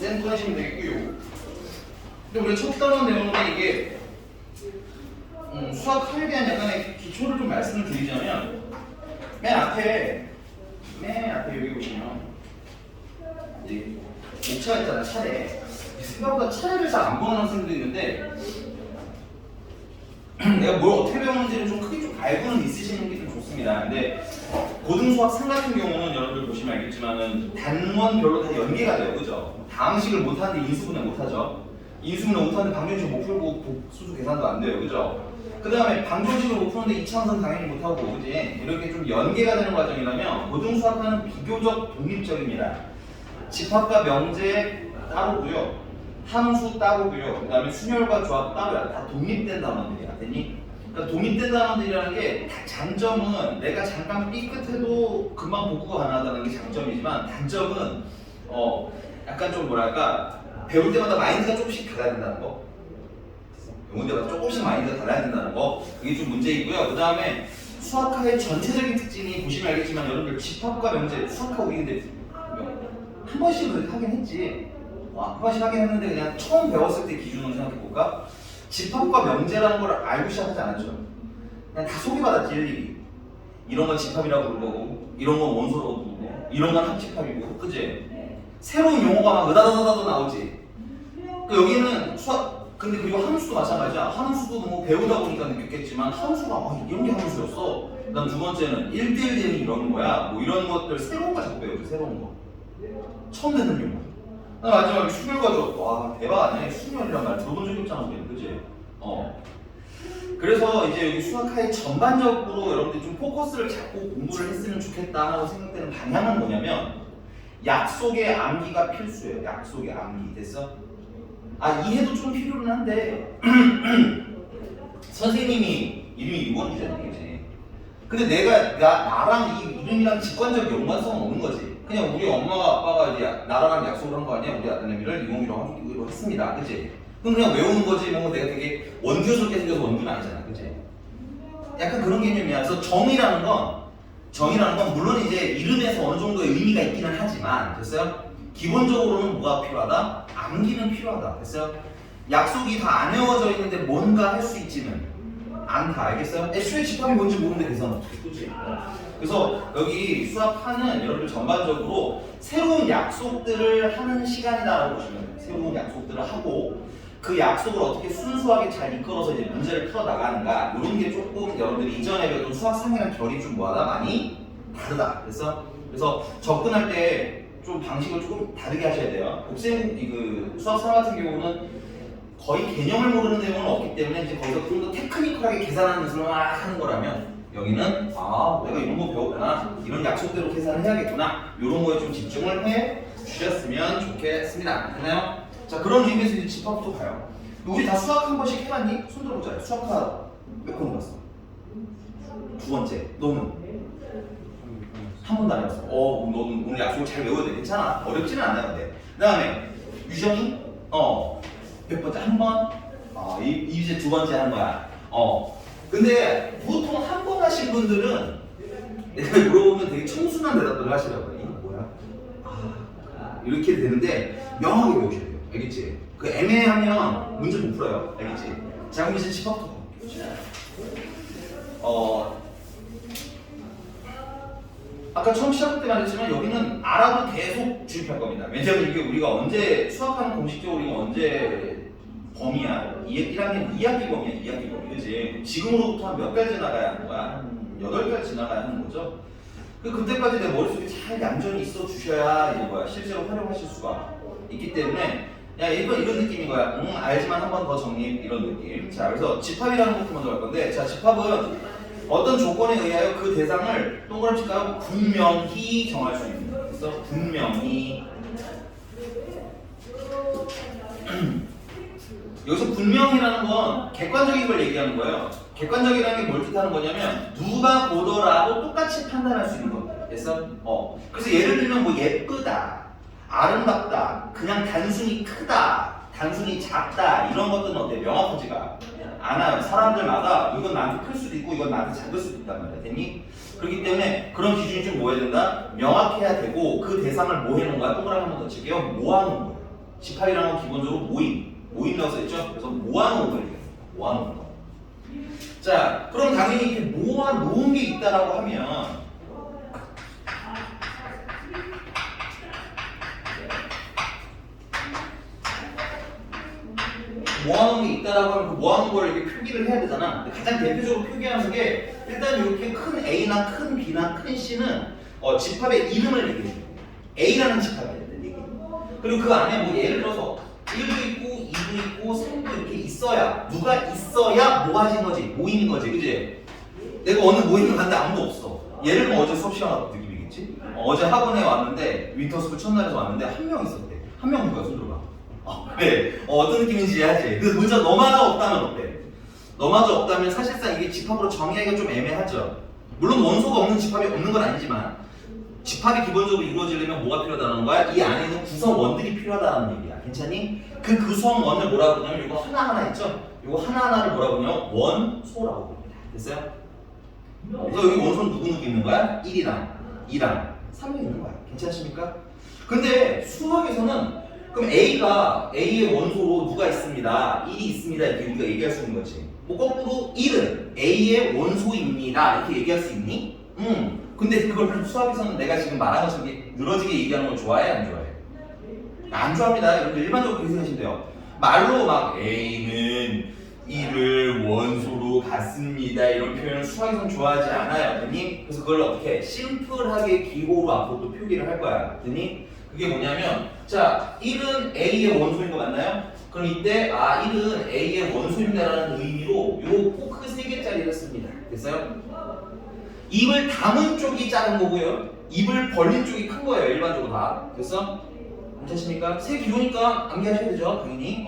생각하시면 되겠고요. 근데 우리가 첫 단원 내용인데 이게 수학학에 대한 약간의 기초를 좀 말씀을 드리자면 맨 앞에 여기 보시면 이제 목차가 있잖아요. 차례. 생각보다 차례를 잘 안 보는 학생들도 있는데 내가 뭘 어떻게 배우는지를 좀 크게 좀 알고는 있으시는 게 좀 좋습니다. 근데 고등수학 3 같은 경우는 여러분들 보시면 알겠지만은 단원별로 다 연계가 돼요. 그죠? 다항식을 못하는데 인수분해 못하죠. 인수분해 못하는데 방정식 못 풀고 복수수 계산도 안 돼요. 그죠? 그 다음에 방정식을 못 푸는데 2차함수는 당연히 못하고, 그지? 이렇게 좀 연계가 되는 과정이라면 고등수학과는 비교적 독립적입니다. 집합과 명제 따로고요. 함수 따로고요. 그 다음에 순열과 조합 따로야. 다 독립된 단원들이야. 됐니? 그러니까 독립된 단원들이라는 게 장점은 내가 잠깐 삐끗해도 금방 복구가 가능하다는 게 장점이지만 단점은 약간 좀 뭐랄까 배울 때마다 마인드가 조금씩 달라야 된다는 거. 배울 때마다 조금씩 마인드가 달라야 된다는 거. 그게 좀 문제이고요. 그 다음에 수학과의 전체적인 특징이 보시면 알겠지만 여러분들 집합과 명제 수학과 우리 근데 한 번씩 그렇게 하긴 했지. 한 번씩 하긴 했는데 그냥 처음 배웠을 때 기준으로 생각해볼까? 집합과 명제라는 걸 알고 시작하지 않았죠. 그냥 다 소개받았지 일일이. 이런 건 집합이라고 부르는 거고 이런 건 원소라고 부르고 이런 건 합집합이고 그치? 새로운 용어가 막 으다다다다 나오지. 여기는 수학 근데 그리고 함수도 마찬가지야. 함수도 뭐 배우다 보니까 느꼈겠지만 함수가 이런 게 함수였어. 그다음 두 번째는 1대1 대응이 이런 거야. 뭐 이런 것들 새로운 거 자꾸 배우죠. 새로운 거. 처음 듣는 용어. 마지막에 순열과 조합. 와 대박 아니야? 순열이란 말 들어본 적이 없잖아 우리. 그치? 그래서 이제 여기 수학하에 전반적으로 여러분들이 좀 포커스를 잡고 공부를 했으면 좋겠다 하고 생각되는 방향은 뭐냐면 약속의 암기가 필수예요. 약속의 암기. 됐어? 이해도 좀 필요는 한데 선생님이 이름이 유건주잖아. 그치? 근데 나랑 이 이름이랑 직관적 연관성은 없는 거지. 그냥 우리 엄마가 아빠가 이제 나랑 약속을 한 거 아니야? 우리 아들내미를 이공이라고 하기로 했습니다. 그치? 그럼 그냥 외우는 거지. 뭐 내가 되게 원교스럽게 생겨서 원교는 아니잖아. 그치? 약간 그런 개념이야. 그래서 정이라는 건 물론 이제 이름에서 어느 정도의 의미가 있기는 하지만 됐어요? 기본적으로는 뭐가 필요하다? 암기는 필요하다. 됐어요? 약속이 다 안 외워져 있는데 뭔가 할 수 있지는 않다. 알겠어요? 애초에 집합이 뭔지 모르는데 계산 어떻게 그치? 그래서 여기 수학하는 여러분들 전반적으로 새로운 약속들을 하는 시간이다라고 보시면 돼요. 새로운 약속들을 하고 그 약속을 어떻게 순수하게 잘 이끌어서 이제 문제를 풀어 나가는가 이런 게 조금 여러분들이 이전에 배웠던 수학 3이랑 결이 좀 뭐하다 많이 다르다. 그래서 접근할 때 좀 방식을 조금 다르게 하셔야 돼요. 그 수학 3 같은 경우는 거의 개념을 모르는 내용은 없기 때문에 이제 거기서 좀 더 테크니컬하게 계산하는 연습을 하는 거라면 여기는 내가 이런 거 배웠구나, 이런 약속대로 계산을 해야겠구나, 이런 거에 좀 집중을 해 주셨으면 좋겠습니다. 됐나요? 자, 그런 의미에서 이제 집합부터 가요. 우리 다 수학 한 번씩 해봤니? 손 들어보자. 수학하 몇 번 해봤어? 두 번째. 너는? 한 번도 안 해봤어. 너는 오늘 약속을 잘 외워야 돼. 괜찮아. 어렵지는 않아요. 근데. 그 다음에 유정이? 몇 번째? 한 번? 이제 두 번째 하는 거야. 근데 보통 한 번 하신 분들은 내가 물어보면 되게 청순한 대답들을 하시라고. 이거 뭐야? 이렇게 되는데 명확하게 외우셔야 돼요. 알겠지? 그 애매하면 문제 못 풀어요. 알겠지? 자, 그럼 이제 집합부터 가볼게요. 아까 처음 시작할 때 말했지만 여기는 알아도 계속 주입할 겁니다. 왜냐면 이게 우리가 언제 수학하는 공식적으로 우리가 언제 범위야? 1학년 2학기 범위야. 2학기 범위. 그치? 지금으로부터 한 몇 달 지나가야 하는 거야? 한 8달 지나가야 하는 거죠? 그때까지 내 머릿속에 잘 얌전히 있어 주셔야 이제 실제로 활용하실 수가 있기 때문에 이런 느낌인 거야. 알지만 한 번 더 정립 이런 느낌. 자, 그래서 집합이라는 것부터 먼저 할 건데, 자, 집합은 어떤 조건에 의하여 그 대상을 동그라미 칠까요? 분명히 정할 수 있는 거예요. 그래서 분명히 여기서 분명히라는 건 객관적인 걸 얘기하는 거예요. 객관적이라는 게 뭘 뜻하는 거냐면 누가 보더라도 똑같이 판단할 수 있는 거. 됐어? 그래서 예를 들면 뭐 예쁘다, 아름답다, 그냥 단순히 크다, 단순히 작다 이런 것들은 어때? 명확하지가 않아요. 사람들마다 이건 나한테 클 수도 있고 이건 나한테 작을 수도 있단 말이야. 됐니? 그렇기 때문에 그런 기준이 좀 뭐해야 된다? 명확해야 되고 그 대상을 뭐 해놓은 거야? 동그라미 한번 더 칠게요. 모아놓은 거예요. 집합이라는 건 기본적으로 모임이라고 써있죠? 그래서 모아놓은 걸 얘기해요. 모아놓은 거. 자, 그럼 당연히 이렇게 모아놓은 게 있다라고 하면 모아놓은 게 있다라고 하면 그 모아놓은 걸 이렇게 표기를 해야 되잖아. 근데 가장 대표적으로 표기하는 게 일단 이렇게 큰 A나 큰 B나 큰 C는 집합의 이름을 얘기해. A라는 집합이야. 그리고 그 안에 뭐 예를 들어서 1도 있고 2도 있고 3도 이렇게 있어야 누가 있어야 모아진 거지 모이는 거지 그지? 내가 어느 모임을 갔는데 아무도 없어. 예를 들면 어제 수업 시간 왔던 느낌이겠지? 어제 학원에 왔는데 윈터스쿨 첫날에서 왔는데 한 명 있었대. 한 명 누구야? 손 들어봐. 그래. 어떤 느낌인지 이해하지? 근데 문제가 너마저 없다면 어때? 너마저 없다면 사실상 이게 집합으로 정의하기가 좀 애매하죠. 물론 원소가 없는 집합이 없는 건 아니지만 집합이 기본적으로 이루어지려면 뭐가 필요하다는 거야? 이 안에 있는 구성원들이 필요하다는 얘기야. 괜찮니? 그 구성원을 뭐라고 부르냐면 이거 하나하나 있죠? 이거 하나하나를 뭐라고 부르냐면 원소라고 부릅니다. 됐어요? 그래서 여기 원소는 누구 있는 거야? 1이랑 2랑 3이 있는 거야. 괜찮습니까? 근데 수학에서는 그럼 A의 원소로 누가 있습니다. 1이 있습니다. 이렇게 우리가 얘기할 수 있는 거지. 뭐 거꾸로 1은 A의 원소입니다. 이렇게 얘기할 수 있니? 근데 그걸 수학에서는 내가 지금 말한 것처럼 늘어지게 얘기하는 걸 좋아해? 안 좋아해? 안 좋아합니다. 여러분들 일반적으로 그렇게 생각하시면 돼요. 말로 막 A는 1을 원소로 갖습니다. 이런 표현을 수학에서는 좋아하지 않아요. 그니? 그래서 그걸 어떻게 심플하게 기호로 앞으로 또 표기를 할 거야. 그니? 그게 뭐냐면 자 1은 A의 원소인 거 맞나요? 그럼 이때 1은 A의 원소입니다라는 의미로 요 포크 3개짜리를 씁니다. 됐어요? 입을 담은 쪽이 작은 거고요. 입을 벌린 쪽이 큰 거예요. 일반적으로 다. 됐어? 괜찮습니까? 세 기호니까 암기하셔야 되죠. 당연히.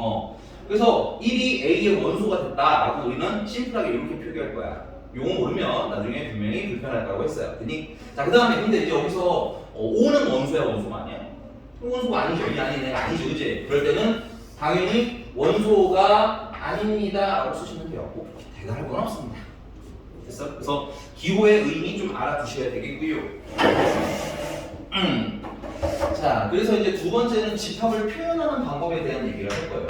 그래서 1이 A의 원소가 됐다라고 우리는 심플하게 이렇게 표기할 거야. 용어 모르면 나중에 분명히 불편할 거라고 했어요. 그니? 자, 그 다음에 근데 이제 여기서 5는 원소야, 원소가 아니야? 원소가 아니죠. 이 아니네. 아니죠. 그치? 그럴 때는 당연히 원소가 아닙니다. 라고 쓰시면 돼요. 꼭 대단할 건 없습니다. 됐어? 그래서 기호의 의미 좀 알아두셔야 되겠고요. 자, 그래서 이제 두 번째는 집합을 표현하는 방법에 대한 얘기를 할 거예요.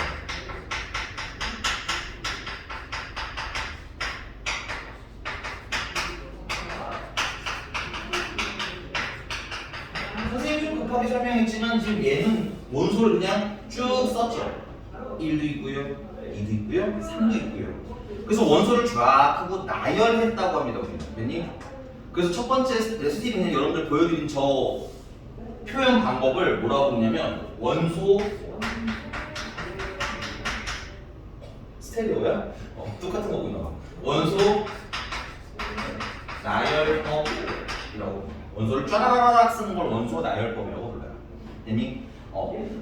선생님이 좀 급하게 설명했지만 지금 얘는 원소를 그냥 쭉 썼죠. 1도 있고요, 2도 있고요, 3도 있고요. 그래서 원소를 쫙 하고 나열했다고 합니다. 우리는. 그래서 첫 번째 레시피 그냥 여러분들 보여드린 저 표현 방법을 뭐라고 부르냐면 원소 스테레오야? 똑같은 거구나. 원소 나열법이라고. 원소를 쫙 쓰는 걸 원소 나열법이라고 불러요. 됐니?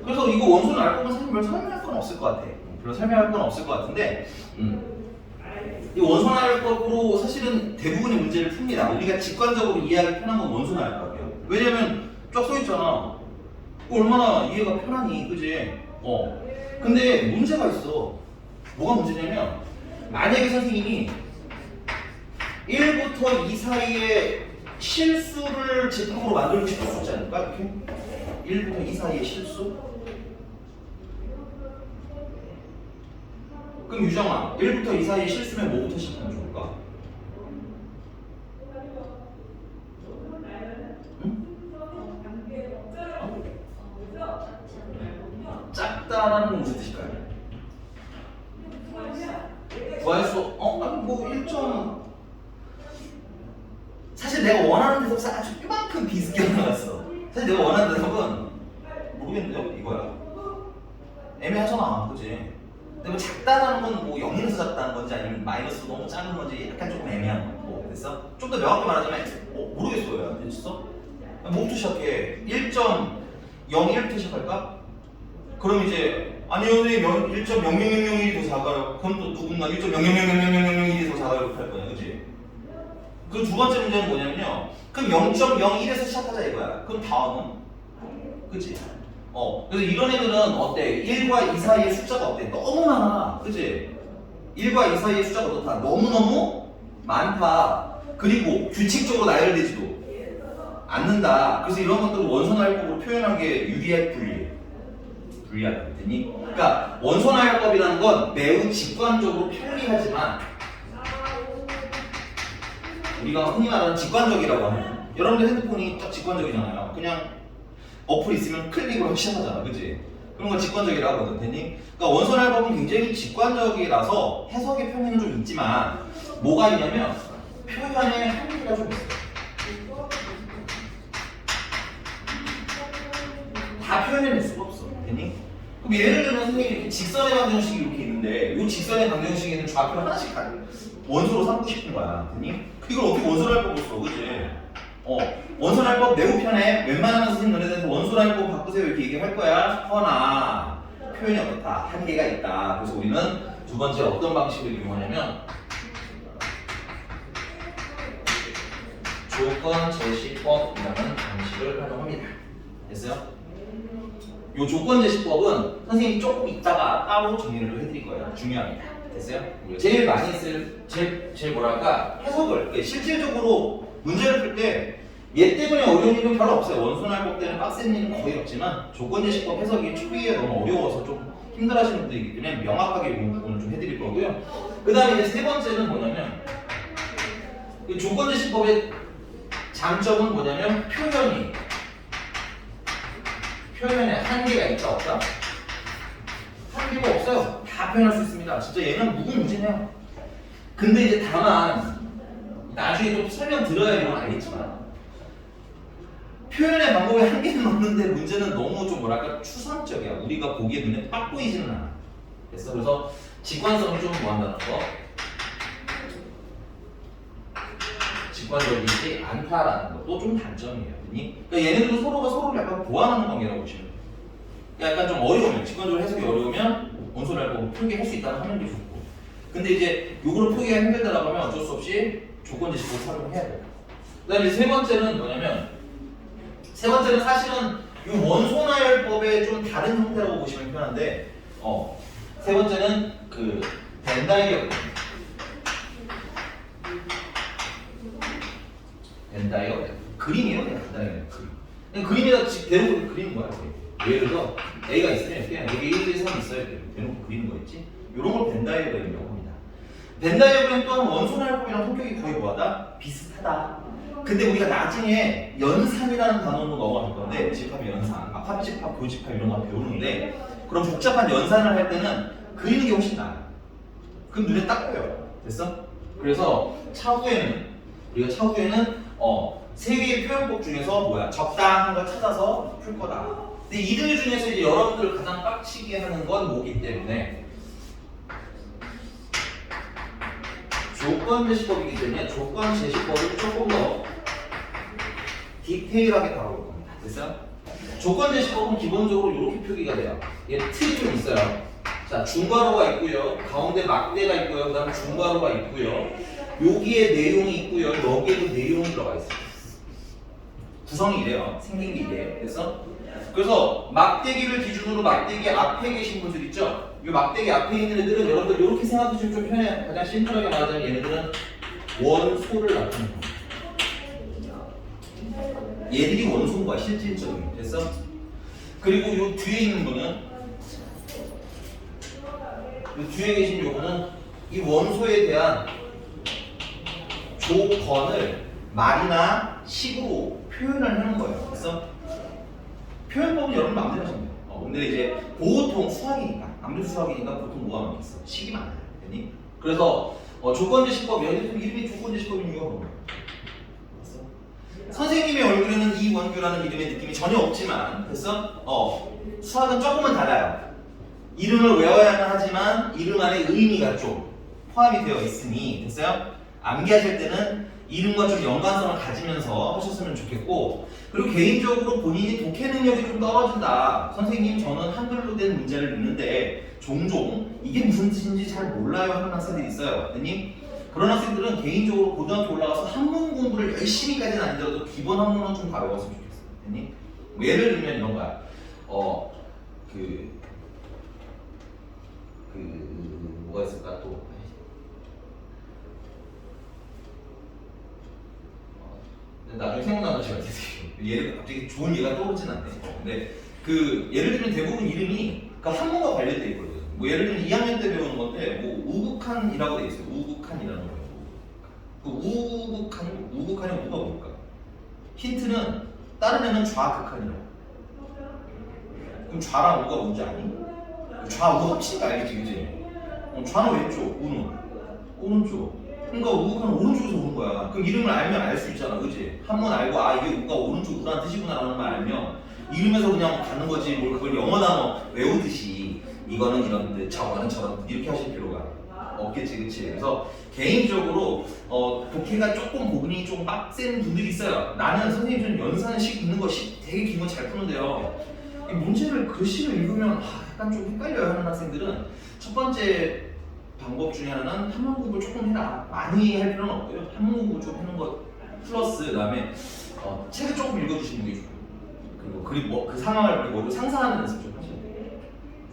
그래서 이거 원소 나열법은 사실 별 설명할 건 없을 것 같아. 별로 설명할 건 없을 것 같은데 이 원소 나열법으로 사실은 대부분의 문제를 풉니다. 우리가 직관적으로 이해하기 편한 건 원소 나열법이에요. 왜냐면 쫙 써있잖아. 얼마나 이해가 편하니, 그지? 근데 문제가 있어. 뭐가 문제냐면 만약에 선생님이 1부터 2 사이에 실수를 집합으로 만들고 싶을 수 있지 않을까? 이렇게? 1부터 2 사이에 실수? 그럼 유정아, 1부터 2 사이에 실수면 뭐부터 시작하면 좋을까? 응? 작다라는 건 무슨 뜻일까요? 구할수, 아니 뭐 1점 사실 내가 원하는 대답 아주 이만큼 비슷하게 나왔어. 사실 내가 원하는 대답은 모르겠는데요? 이거야. 애매하잖아, 그치? 근데 뭐 작다라는 건 뭐 0에서 작다는 건지 아니면 마이너스 너무 작은 건지 약간 조금 애매한 거고. 됐어? 좀 더 명확히 말하자면 모르겠어요. 됐어? 뭐부터 시작해? 1.01부터 시작할까? 그럼 이제 아니요 선생님 1.0000이 더 작아요. 그럼 또 누군가 1.00000001이 더 작아요. 이렇게 할 거야. 그치? 그 두 번째 문제는 뭐냐면요. 그럼 0.01에서 시작하자 이거야. 그럼 다음은? 그치? 그래서 이런 애들은 어때? 1과 2 사이의 숫자가 어때? 너무 많아. 그치? 1과 2 사이의 숫자가 어떻다? 너무너무 많다. 그리고 규칙적으로 나열되지도 않는다. 그래서 이런 것들을 원소 나열법으로 표현한 게 UDF 분리. 불리하다 그랬더니 그러니까 원소나열법이라는 건 매우 직관적으로 편리하지만 우리가 흔히 말하는 직관적이라고 하는 여러분들 핸드폰이 딱 직관적이잖아요. 그냥 어플 있으면 클릭으로 시작하잖아, 그치? 그런 걸 직관적이라고 하거든, 대니. 그러니까 원소나열법은 굉장히 직관적이라서 해석의 편의는 좀 있지만 뭐가 있냐면 표현의 한계가 좀 있어요. 다 표현해낼 수가 없어, 대니. 그럼 예를 들면 선생님이 이렇게 직선의 방정식이 이렇게 있는데 이 직선의 방정식에는 좌표 하나씩 원소로 삼고 싶은 거야, 대니. 이걸 어떻게 원소나열법으로 써, 그치? 원소나열법 매우 편해. 웬만하면 선생님 너네들한테 원소나열법 바꾸세요 이렇게 얘기할 거야. 허나 표현이 어떻다, 한계가 있다. 그래서 우리는 두 번째 어떤 방식을 이용하냐면 조건 제시법이라는 방식을 활용합니다. 됐어요? 이 조건 제시법은 선생님이 조금 이따가 따로 정리를 해드릴 거예요. 중요합니다. 됐어요? 제일 많이 쓸, 제일 뭐랄까 해석을 실질적으로 문제를 풀 때 얘 때문에 어려운 일은 별로 없어요. 원소나열법 때는 빡센 일은 거의 없지만 조건제시법 해석이 초기에 너무 어려워서 좀 힘들어하시는 분들이기 때문에 명확하게 이 부분을 좀 해드릴 거고요. 그 다음에 이제 세 번째는 뭐냐면 이 조건제시법의 장점은 뭐냐면 표현에 한계가 있다 없다? 한계가 없어요. 다 표현할 수 있습니다. 진짜 얘는 무궁무진해요. 근데 이제 다만 나중에 좀 설명 들어야 이건 알겠지만 표현의 방법에 한계는 없는데 문제는 너무 좀 뭐랄까 추상적이야. 우리가 보기에 눈에 딱 보이지는 않아. 됐어? 그래서 직관성이 좀 뭐한다는 거. 직관적이지 않다라는 것도 좀 단점이에요. 그러니까 얘네들도 서로가 서로를 약간 보완하는 관계라고 보시면 돼요. 그러니까 약간 좀 어려우면 직관적으로 해석이 어려우면 원소나열법을 풀게 할 수 있다면 하는 게 좋고. 근데 이제 요거를 풀기가 힘들다라고 하면 어쩔 수 없이 조건제시법을 활용을 해야 돼요. 그다음에 세 번째는 뭐냐면 세 번째는 사실은 이 원소나열법의 좀 다른 형태라고 보시면 편한데 세 번째는 그 벤다이어그램. 벤다이어그램 그림이에요. 그냥 벤다이어그램 그림. 그림에다 대놓고 그리는 거야. 예를 들어 A가 있으면 그냥 여기 1, 2, 3 있어야 돼. 대놓고 그리는 거 있지. 이런 걸 벤다이어그램이라고 합니다. 벤다이어그램 또한 원소나열법이랑 성격이 거의 뭐하다? 비슷하다. 근데 우리가 나중에 연산이라는 단어로 넘어갈 건데 집합 연산, 합집합, 교집합 이런 거 배우는데 그럼 복잡한 연산을 할 때는 그리는 게 훨씬 나아요. 그럼 눈에 딱 보여요. 됐어? 그래서 우리가 차후에는 세 개의 표현법 중에서 뭐야 적당한 걸 찾아서 풀 거다. 근데 이들 중에서 이제 여러분들 가장 빡치게 하는 건 뭐기 때문에 조건제시법이기 때문에 조건제시법을 조금 더 디테일하게 다뤄볼 겁니다. 됐어요? 조건제시법은 기본적으로 이렇게 표기가 돼요. 얘 틀이 좀 있어요. 자, 중괄호가 있고요. 가운데 막대가 있고요. 그 다음에 중괄호가 있고요. 여기에 내용이 있고요. 여기에도 내용이 들어가 있어요. 구성이 이래요. 생긴 게 이래. 그래서 막대기를 기준으로 막대기 앞에 계신 분들 있죠? 이 막대기 앞에 있는 애들은 여러분들 이렇게 생각하시면 좀 편해요. 가장 심플하게 말하자면 얘네들은 원소를 나타내는 겁니다. 얘들이 원소인 거야, 실질적인. 됐어? 그리고 요 뒤에 있는 거는 요 뒤에 계신 요거는 이 원소에 대한 조건을 말이나 식으로 표현을 하는 거예요. 됐어? 표현법은 여러분 마음대로 하시면 돼요. 근데 이제 보통 수학이니까 아무래도 수학이니까 보통 뭐가 많겠어? 식이 많아요. 됐니? 그래서 조건제시법 이름이 조건제시법인 이유가 뭐예요? 선생님의 얼굴에는 이원규라는 이름의 느낌이 전혀 없지만 됐어? 수학은 조금은 달라요. 이름을 외워야만 하지만 이름 안에 의미가 좀 포함이 되어 있으니 됐어요? 암기하실 때는 이름과 좀 연관성을 가지면서 하셨으면 좋겠고 그리고 개인적으로 본인이 독해 능력이 좀 떨어진다. 선생님 저는 한글로 된 문제를 읽는데 종종 이게 무슨 뜻인지 잘 몰라요 하는 학생들이 있어요. 맞니? 그런 학생들은 개인적으로 고등학교 올라가서 한문 공부를 열심히까지는 아니더라도 기본 한문은 좀 다 외웠으면 좋겠어. 됐니? 뭐 예를 들면 이런 거야. 뭐가 있을까 또. 나중에 생각나면 제가 계세요. 얘를 갑자기 좋은 예가 떠오르진 않네. 근데 그 예를 들면 대부분 이름이 그 한문과 관련돼 있거든. 뭐 예를 들면 2학년 때 배우는 건데 뭐 우북한이라고 돼 있어요. 우북한이라는 거예요. 그 우북한이 뭐가 뭘까? 힌트는 다른 애는 좌극한이라고. 그럼 좌랑 우가 뭔지 아니? 좌우 합친 거 알겠지, 그지? 좌는 왼쪽, 우는 오른쪽. 그러니까 우북한은 오른쪽에서 오는 거야. 그럼 이름을 알면 알 수 있잖아, 그지? 한문 알고 아 이게 우가 오른쪽 우라는 뜻이구나라는 걸 알면 이름에서 그냥 가는 거지. 뭘 그걸 영어 단어 외우듯이 이거는 이런 뜻, 저거는 저런 뜻 이렇게 하실 필요가 없겠지, 그치? 그래서 개인적으로 독해가 조금 부분이 좀 빡센 분들이 있어요. 나는 선생님 좀 연산식 있는 거 되게 긴 거 잘 푸는데요. 이 문제를 글씨를 읽으면 약간 좀 헷갈려요 하는 학생들은 첫 번째 방법 중에 하나는 한문공부를 조금 해라. 많이 할 필요는 없고요. 한문공부 좀 하는 것 플러스 그다음에 책을 조금 읽어주시는 게 좋고 그리고 그 상황을 머리로 상상하는 연습 좀 하시면 돼요.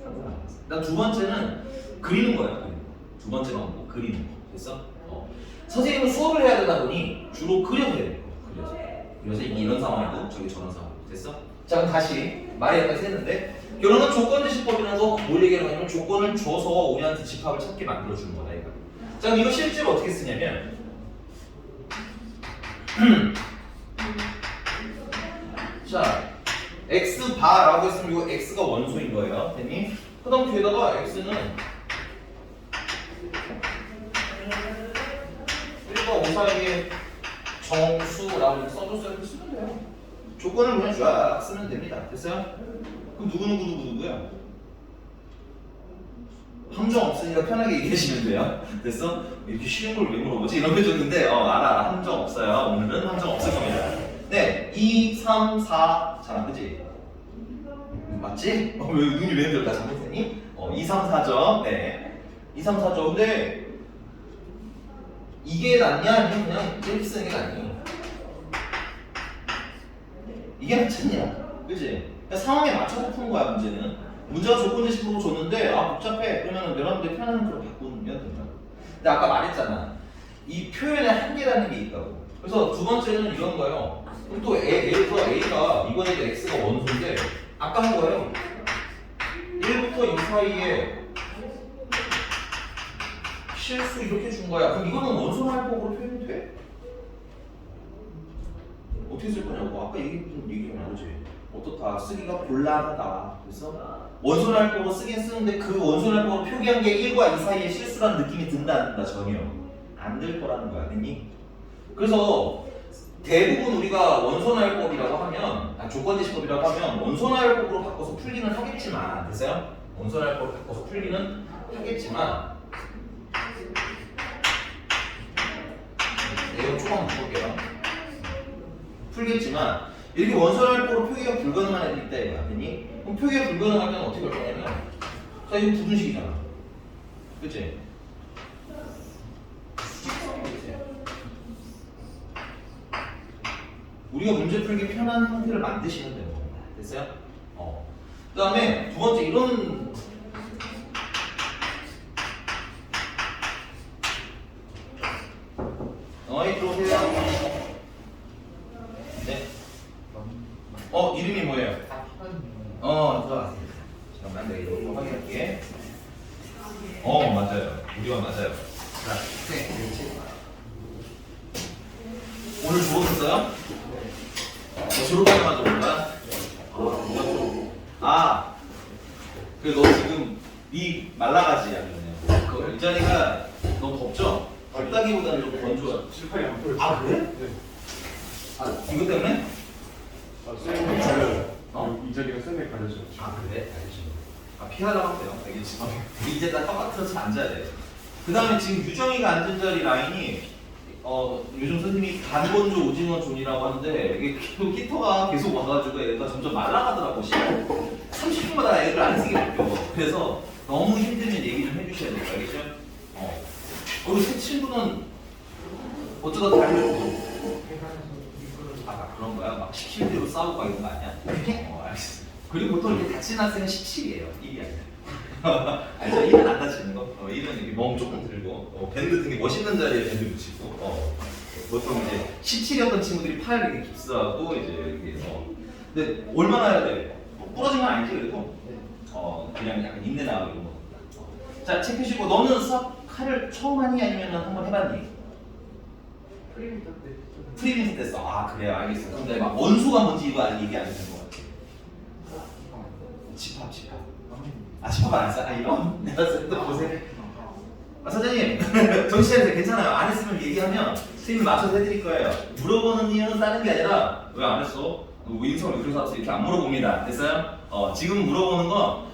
상상하는 연습. 일단 두 번째는 그리는 거예요. 두 번째는 뭐 그리는 거. 됐어? 선생님은 수업을 해야 되다 보니 주로 그려야 돼요. 그래서 이런 상황이고 저기 저런 상황이고. 됐어? 자 그럼 다시 말이 약간 새는데 결론은 조건제시법이라서 뭘 얘기하는 거냐면 조건을 줘서 우리한테 집합을 찾게 만들어주는 거다 이거. 자 그럼 이거 실제로 어떻게 쓰냐면 자 x바라고 했으면 이거 x가 원소인 거예요. 됐니? 그 다음 뒤에다가 x는 1과 5 사이의 정수라고 써줬어요. 이렇게 쓰면 돼요. 조건을 그냥 쫙 쓰면 됩니다. 됐어요? 그럼 누구야? 함정 없으니까 편하게 얘기하시면 돼요. 됐어? 이렇게 쉬운 걸 왜 물어보지? 이런 거 줬는데 알아. 함정 없어요. 오늘은 함정 없을 겁니다. 네, 2, 3, 4 잖아, 그치? 맞지? 왜 눈이 왜 들었다 잘못했니? 2, 3, 4죠. 네, 2, 3, 4죠. 근데 이게 낫냐 아니면 그냥 이렇게 쓰는 게 낫니? 이게 낫잖냐? 그치? 그러니까 상황에 맞춰서 푸는 거야 문제는. 문제가 조건제식으로 줬는데 복잡해. 그러면 여러분들이 편한 대로 바꾸면 된다. 근데 아까 말했잖아. 이 표현의 한계라는 게 있다고. 그래서 두 번째는 이런 거예요. 그럼 또 A에서 A가 이번에도 X가 원소인데 아까 한 거예요. 1부터 2 사이에 실수 이렇게 준 거야. 그럼 이거는 원소할법으로 표현이 돼? 어떻게 쓸 거냐고. 아까 얘기 좀 나오지. 어떻다. 쓰기가 곤란하다. 그래서 원소할법으로 쓰긴 쓰는데 그 원소할법으로 표기한 게 1과 2 사이에 실수라는 느낌이 든다 안 든다? 전혀 안 들 거라는 거야. 됐니? 그래서 대부분 우리가 원소날법이라고 하면 조건제시법이라고 하면 원소날법으로 바꿔서 풀기는 하겠지만 됐어요? 원소날법으로 바꿔서 풀기는 하겠지만 내용 조금 볼게요. 풀겠지만 이렇게 원소날법으로 표기가 불가능한 애들 있다 이거야. 됐니? 그럼 표기가 불가능할 때는 어떻게 할 거냐면 자 이거 부등식이잖아. 그치? 우리가 문제 풀기 편한 형태를 만드시면 되는 겁니다. 됐어요? 그 다음에 두 번째 이런 들어오세요. 네. 이름이 뭐예요? 들어가세요. 잠깐만 내가 이거 확인할게. 맞아요. 우리가 맞아요. 자, 네. 오늘 좋았어요? 졸업하자마자 온 거야? 그래 너 지금 네 말라가지 아니면 그 일자리가 너무 덥죠? 덥다기보다는 좀 건조해. 실판이 안 보여요. 그래? 네. 이것 때문에? 쌤이 가려져요. 이 자리가 쌤이 가려져요. 그래? 알겠습니다. 피하려고 하면 돼요. 알겠지? 이제 다 똑같아서 앉아야 돼. 그 다음에 지금 유정이가 앉은 자리 라인이 요즘 선생님이 단건조 오징어 존이라고 하는데 이게 히터가 계속 와가지고 애가 점점 말라가더라고. 30분마다 애를 안 쓰게 바뀌어. 그래서 너무 힘들면 얘기 좀 해주셔야 돼요. 알겠죠? 그리고 새 친구는 어쩌다 달려고. 그런 거야? 막 17대로 싸우고 막 이런 거 아니야? 알겠어. 그리고 보통 이렇게 다친 학생은 17이에요. 1이 아니라. 알죠? 1은 안 다치는 거? 1은 이렇게 멍 조금 들고 밴드 등에 멋있는 자리에 밴드 붙이고 보통 이제 17이었던 친구들이 팔 이렇게 깁스하고 이제 이렇게 해서 근데 얼마나 해야 돼? 부러진 건 아니지 그래도 그냥 약간 인내 나가고 이런 거. 자 책 펴시고 너는 수학 칼을 처음 하니 아니면 한번 해봤니? 프리미터 때 써. 아 그래요 알겠어. 그럼 내가 막 원소가 뭔지 이거 얘기 안 해주는 거 같아. 집합. 아 집합 안 했어? 아 이거? 내가 또 보세요. 아 선생님 정시간에 괜찮아요. 안 했으면 얘기하면 선생님 맞춰서 해드릴 거예요. 물어보는 이유는 다른 게 아니라 왜 안 했어? 너 인성을 그래서 왔어? 이렇게 안 물어봅니다. 됐어요? 지금 물어보는 거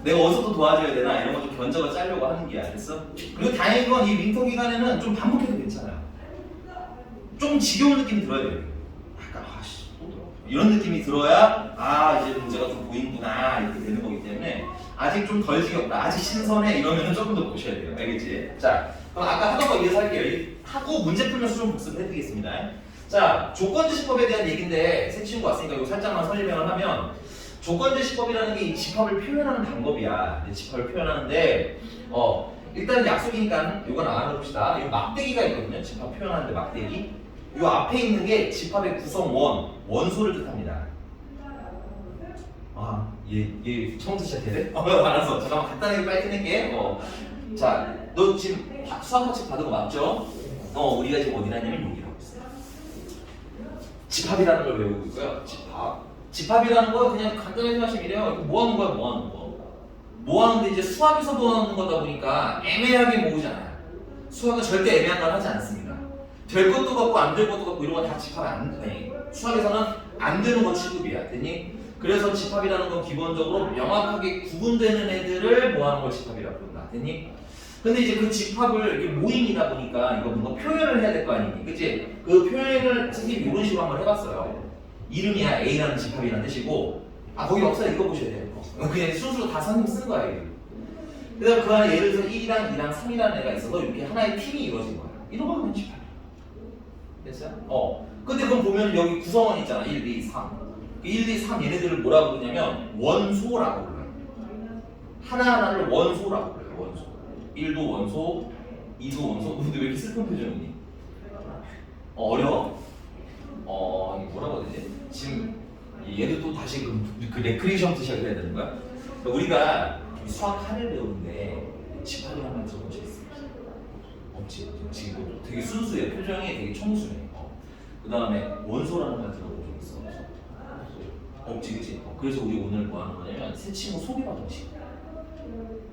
내가 어디서부터 도와줘야 되나 이런 거 좀 견적을 짜려고 하는 게 됐어? 그리고 다행인 건 이 윈터 기간에는 좀 반복해도 괜찮아요. 좀 지겨운 느낌이 들어야 돼요. 약간 아씨 또 들어 이런 느낌이 들어야 이제 문제가 좀 보이는구나 이렇게 되는 거기 때문에 아직 좀 덜 지겹다 아직 신선해 이러면은 조금 더 보셔야 돼요. 알겠지? 자 그럼 아까 하던 거 이어서 할게요. 하고 문제 풀면서 좀 복습해 드리겠습니다. 자 조건지시법에 대한 얘기인데 새 친구 왔으니까 이거 살짝만 설명을 하면 조건지시법이라는 게 이 집합을 표현하는 방법이야. 집합을 표현하는데 일단 약속이니까 이건 알아봅시다. 이 막대기가 있거든요. 집합 표현하는데 막대기. 이 앞에 있는 게 집합의 구성 원소를 뜻합니다. 얘 처음부터 시작해야 돼? 알았어. 잠깐만 간단하게 빨리 끝낼게. 자, 너 지금 수학 학습 받은 거 맞죠? 우리가 지금 어디나 했냐면 여기라고 있어요. 집합이라는 걸 외우고 있고요. 집합이라는 거 그냥 간단하게 생각하시면 이래요. 이거 뭐 하는 거야? 뭐 하는 거? 뭐 하는데 이제 수학에서 뭐 하는 거다 보니까 애매하게 모으잖아요. 수학은 절대 애매한 걸 하지 않습니다. 될 것도 같고 안 될 것도 같고 이런 거 다 집합 안 돼. 수학에서는 안 되는 거 취급이야. 됐니? 그래서 집합이라는 건 기본적으로 명확하게 구분되는 애들을 뭐 하는 걸 집합이라고 부른다. 됐니? 근데 이제 그 집합을 이게 모임이다 보니까 이거 뭔가 표현을 해야 될 거 아니니? 그치? 그 표현을 선생님이 이런 식으로 한번 해봤어요. 이름이야 A라는 집합이라는 뜻이고 거기 없어요. 이거 보셔야 돼요. 그냥 순수로 다 선생님 쓴 거야. 이거. 그다음 그 안에 예를 들어서 1이랑 2랑 3이라는 애가 있어서 이렇게 하나의 팀이 이루어진 거야. 이런 거 그냥 집합이야. 됐어요? 근데 그럼 보면 여기 구성원 있잖아. 1, 2, 3. 1, 2, 3 얘네들을 뭐라고 부르냐면 원소라고 불러요. 하나하나를 원소라고 불러요. 원소. 1도 원소, 2도 원소. 근데 왜 이렇게 슬픈 표정이니? 어려워? 이게 뭐라고 해야 되지? 지금 얘도 또 다시 그 레크리에이션 시작을 해야 되는 거야? 그러니까 우리가 수학 하를 배우는데 집합이라는 말 들어본 적 있어? 없지? 지금 되게 순수해. 표정이 되게 청순해. 그 다음에 원소라는 말 들어본 적 있어? 없지, 그치? 그래서 우리 오늘 뭐 하는 거냐면 새 친구 소개받은 식.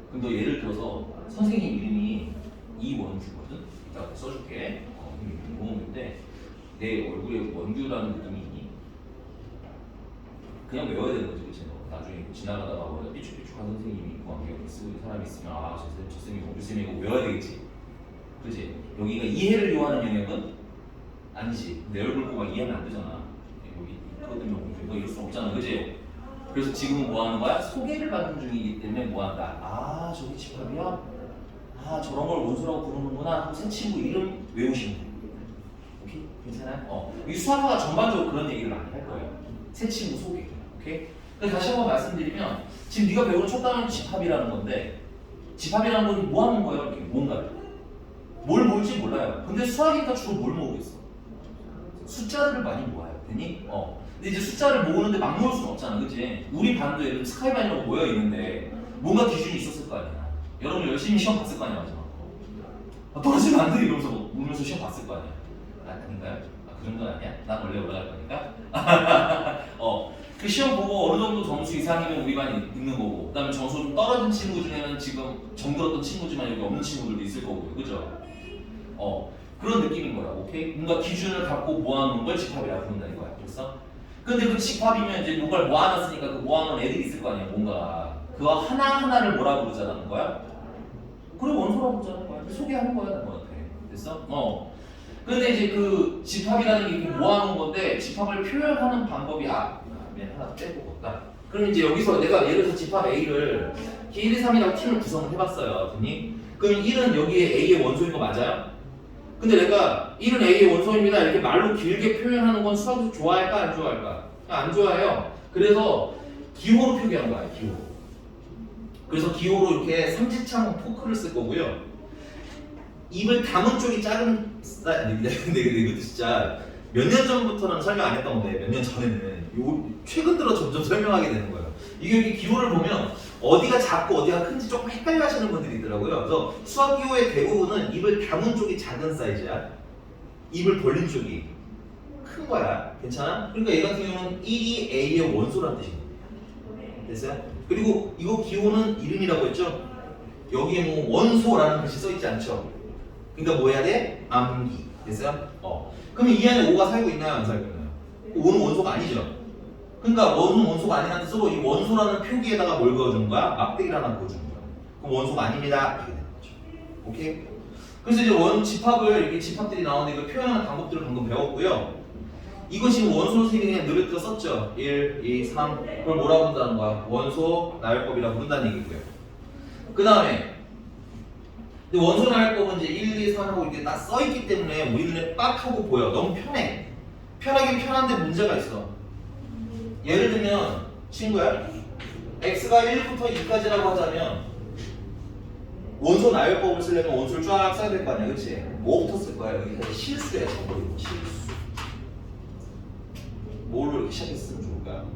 그럼 너 예를 들어서 선생님 이름이 이원규거든? 이따가 써줄게. 이원규인데 내 얼굴에 원규라는 느낌이 있니? 그냥 외워야 되는 거지, 그치? 나중에 지나가다가 뭐 삐죽삐죽한 선생님이 있고 안경 쓰고 있는 사람이 있으면 저 쌤이 원규쌤이고 외워야 되겠지? 그치? 여기가 이해를 요하는 영역은 아니지. 내 얼굴 보고 막 이해하면 안 되잖아. 여기 있거든요. 이거 이럴 수 없잖아, 그치? 그래서 지금은 뭐 하는 거야? 소개를 받는 중이기 때문에 뭐 한다? 저기 집합이야? 저런 걸 원소라고 부르는구나 하고 새 친구 이름 외우시면 돼. 오케이? 괜찮아요? 이 수학과가 전반적으로 그런 얘기를 많이 할 거예요. 새 친구 소개. 오케이? 그래서 다시 한번 말씀드리면 지금 네가 배우는 첫 단어는 집합이라는 건데 집합이라는 건 뭐 하는 거예요? 이렇게 뭔가를. 뭘 모을지 몰라요. 근데 수학이니까 주로 뭘 모으겠어? 숫자를 많이 모아요. 되니? 근데 이제 숫자를 모으는데 막 모을 수는 없잖아. 그치? 우리 반도 예를 들어 스카이반이라고 모여 있는데 뭔가 기준이 있었을 거 아니야. 여러분 열심히 시험 봤을 거 아니야. 마지막 떨어지면 안 돼 이러면서 울면서 시험 봤을 거 아니야. 아닌가요? 그 정도는 아니야? 난 원래 올라갈 거니까. 그 시험 보고 어느 정도 점수 이상이면 우리 반이 있는 거고, 그다음에 점수 좀 떨어진 친구 중에는 지금 정들었던 친구지만 여기 없는 친구들도 있을 거고요, 그죠? 그런 느낌인 거라고, 오케이? 뭔가 기준을 갖고 모아놓은 걸 집합이라고 부른다 이거야, 그랬어? 근데 그 집합이면 이제 뭔가를 모아놨으니까 그 모아놓은 애들이 있을 거 아니야, 뭔가. 그거 하나하나를 뭐라고 부르자는 거야? 그래, 원소라고 부르자는 거야. 소개하는 거야, 너한테. 됐어? 근데 이제 그 집합이라는 게 이렇게 모아놓은 건데 집합을 표현하는 방법이 하나 빼고 없다. 그럼 이제 여기서 내가 예를 들어서 집합 A를 1, 2, 3이라고 팀을 구성을 해봤어요. 됐니? 그럼 1은 여기에 A의 원소인 거 맞아요? 근데 내가 1은 A의 원소입니다 이렇게 말로 길게 표현하는 건 수학에서 좋아할까 안 좋아할까? 안 좋아해요. 그래서 기호로 표기한 거야. 기호. 그래서 기호로 이렇게 삼지창 포크를 쓸 거고요. 입을 담은 쪽이 작은 근데 이것도 진짜 몇 년 전부터는 설명 안 했던 건데 몇 년 전에는 최근 들어 점점 설명하게 되는 거예요. 이게 이렇게 기호를 보면 어디가 작고 어디가 큰지 조금 헷갈려 하시는 분들이 있더라고요. 그래서 수학 기호의 대부분은 입을 담은 쪽이 작은 사이즈야. 입을 벌린 쪽이 큰 거야. 괜찮아? 그러니까 얘 같은 경우는 1이 A의 원소라는 뜻인 거예요. 됐어요? 그리고 이거 기호는 이름이라고 했죠? 여기에 뭐 원소라는 글씨 써있지 않죠? 그러니까 뭐 해야 돼? 암기. 됐어요? 그럼 이 안에 5가 살고 있나요? 안 살고 있나요? 5는 원소가 아니죠? 그러니까 원소가 아니라는 뜻으로 이 원소라는 표기에다가 뭘 그어주는 거야? 막대기를 하나 그어주는 거야. 그럼 원소가 아닙니다. 이렇게 되는 거죠. 오케이? 그래서 이제 집합을 이렇게 집합들이 나오는데 이거 표현하는 방법들을 방금 배웠고요. 이거 지금 원소 색이 그냥 느릿대로 썼죠. 1, 2, 3 그걸 뭐라고 부른다는 거야? 원소 나열법이라고 부른다는 얘기고요. 그 다음에 원소 나열법은 이제 1, 2, 3하고 이렇게 딱 써있기 때문에 우리 눈에 빡 하고 보여. 너무 편해. 편하긴 편한데 문제가 있어. 예를 들면 친구야, x가 1부터 2까지라고 하자면 원소 나열법을 쓰려면 원소를 쫙 써야 될 거 아니야, 그치? 뭐부터 쓸 거야? 여기 실수야, 저거 실수. 뭘로 이렇게 시작했으면 좋을까요?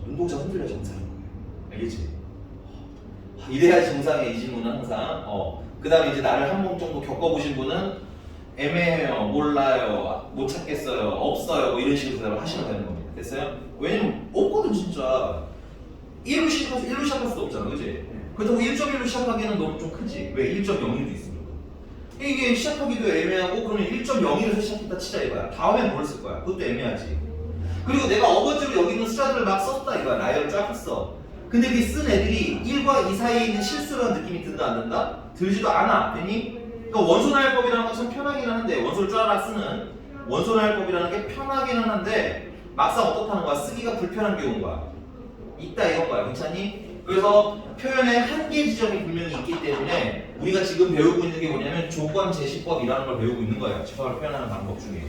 운동장 흔들려 정상인 거예요. 알겠지? 이래야 정상이야, 이 질문은 항상. 그 다음에 이제 나를 한 번 정도 겪어보신 분은 애매해요, 몰라요, 못 찾겠어요, 없어요, 뭐 이런 식으로 대답을 하시면 되는 겁니다. 됐어요? 왜냐면 없거든 진짜. 1로 시작할 수도 없잖아, 그치? 그렇다고 1.1로 시작하기에는 너무 좀 크지. 왜? 1.01도 있으니까. 이게 시작하기도 애매하고 그러면 1.01에서 시작했다 치자 이거야. 다음엔 뭘 쓸 거야? 그것도 애매하지. 그리고 내가 어거지로 여기 있는 숫자들을 막 썼다 이거야. 나열을 쫙 했어. 근데 그 쓴 애들이 1과 2 사이에 있는 실수라는 느낌이 든다 안 든다? 들지도 않아. 되니? 그러니까 원소나열법이라는 것은 편하긴 하는데 원소를 쫙 쓰는 원소나열법이라는 게 편하기는 한데 막상 어떻다는 거야? 쓰기가 불편한 경우인 거야. 있다 이건 거야. 괜찮니? 그래서 표현의 한계 지점이 분명히 있기 때문에 우리가 지금 배우고 있는 게 뭐냐면 조건 제시법이라는 걸 배우고 있는 거예요. 집합을 표현하는 방법 중에.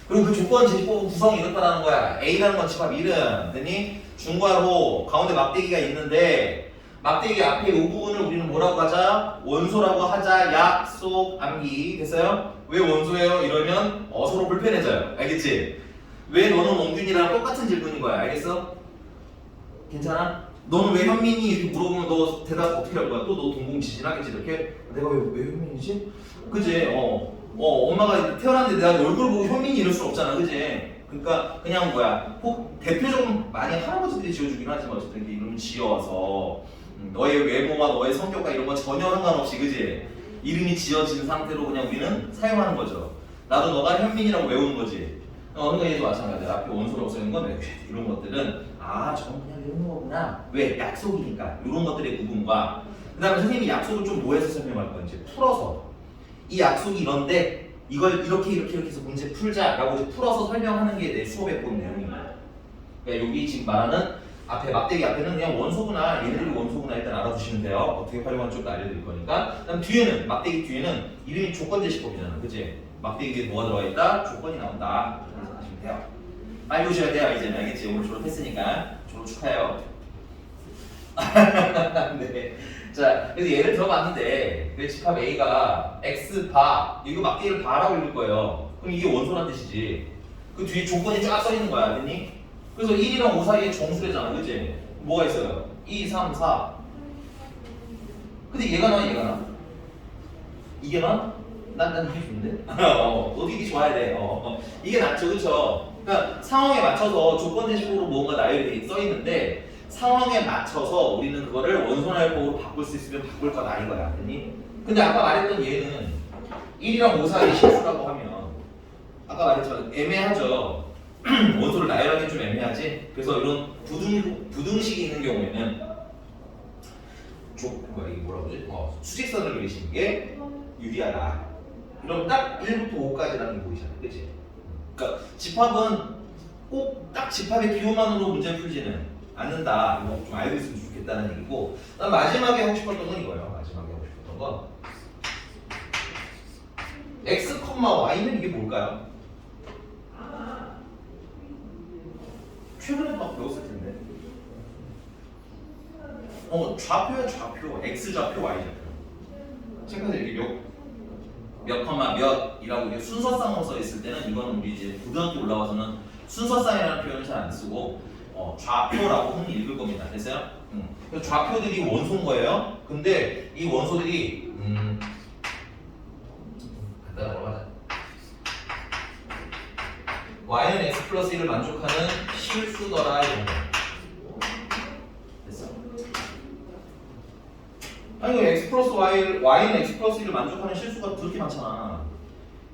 그리고 그 조건 제시법 구성이 이렇다라는 거야. A라는 건 집합 이름. 됐니? 중괄호 가운데 막대기가 있는데 막대기 앞에 이 부분을 우리는 뭐라고 하자? 원소라고 하자. 약속 암기. 됐어요? 왜 원소예요? 이러면 서로 불편해져요. 알겠지? 왜 너는 원균이랑 똑같은 질문인 거야. 알겠어? 괜찮아? 너는 왜 현민이? 이렇게 물어보면 너 대답 어떻게 할 거야? 또 너 동공지진하겠지 이렇게? 내가 왜 현민이지? 그지? 엄마가 태어났는데 내가 얼굴 보고 현민이 이럴 수 없잖아, 그지? 그러니까 그냥 뭐야, 꼭 대표적으로 많이 할아버지들이 지어주긴 하지만 어쨌든 이렇게 이름 지어서 너의 외모와 너의 성격과 이런 건 전혀 상관없이, 그지? 이름이 지어진 상태로 그냥 우리는 사용하는 거죠. 나도 너가 현민이라고 외우는 거지. 그러니까 얘도 마찬가지야. 앞에 원소라고 써있는 건 왜? 이런 것들은 저는 그냥 외우는 거구나. 왜? 약속이니까. 이런 것들의 구분과 그 다음에 선생님이 약속을 좀 뭐해서 설명할 건지 풀어서 이 약속이 이런데 이걸 이렇게 해서 문제 풀자라고 이제 풀어서 설명하는 게 내 수업에 본 내용입니다. 그러니까 여기 지금 말하는 앞에 막대기 앞에는 그냥 원소구나, 얘네들이 원소구나 일단 알아두시면 돼요. 어떻게 활용하는 쪽도 알려드릴 거니까. 그다음 뒤에는 막대기 뒤에는 이름이 조건제시법이잖아, 그치? 막대기 뒤에 뭐가 들어가 있다? 조건이 나온다. 그래서 하시면 돼요. 빨리 오셔야 돼요, 이제는. 알겠지? 오늘 졸업했으니까 졸업 축하해요. 네. 자, 그래서 얘를 들어봤는데 그 집합 A가 X 바, 이거 막대기를 바라고 읽을 거예요. 그럼 이게 원소란 뜻이지. 그 뒤에 조건이 쫙 써 있는 거야, 알겠니? 그래서 1이랑 5 사이에 정수래잖아, 그치? 뭐가 있어요? 2, 3, 4. 근데 얘가 나, 얘가 나? 이게 나? 난 이게 좋은데? 너도 이게 좋아야 돼. 이게 낫죠, 그쵸? 그러니까 상황에 맞춰서 조건제식으로 뭔가 나열이 써 있는데 상황에 맞춰서 우리는 그거를 원소나열법으로 바꿀 수 있으면 바꿀 거다 이거야, 아니? 근데 아까 말했던 얘는 1이랑 5 사이 실수라고 하면 아까 말했지만 애매하죠. 원소를 나열하기 좀 애매하지. 그래서 이런 부등식이 있는 경우에는 이게 뭐라 그러지? 수직선을 그리시는 게 유리하다. 그럼 딱 1부터 5까지라는 게 보이잖아, 그치? 그러니까 집합은 꼭 딱 집합의 기호만으로 문제 풀지는 않는다. 이거 좀 알고 있으면 좋겠다는 얘기고, 난 마지막에 하고 싶었던 건 이거예요. 마지막에 하고 싶었던 건 x, y는 이게 뭘까요? 최근에 막 배웠을 텐데. 좌표야, 좌표. x 좌표, y 좌표. 최근에 이렇게 몇 컴마 몇이라고 이렇게 순서상으로 써 있을 때는 이거는 우리 이제 고등학교 올라와서는 순서상이라는 표현을 잘 안 쓰고 좌표라고 흔히 읽을 겁니다. 됐어요? 그래서 좌표들이 원소인 거예요. 근데 이 원소들이 간단하고 하자. y는 x 플러스 1을 만족하는 실수더라 이런 거. 됐어. 아니 이거 x 플러스 y는 x 플러스 1을 만족하는 실수가 그렇게 많잖아.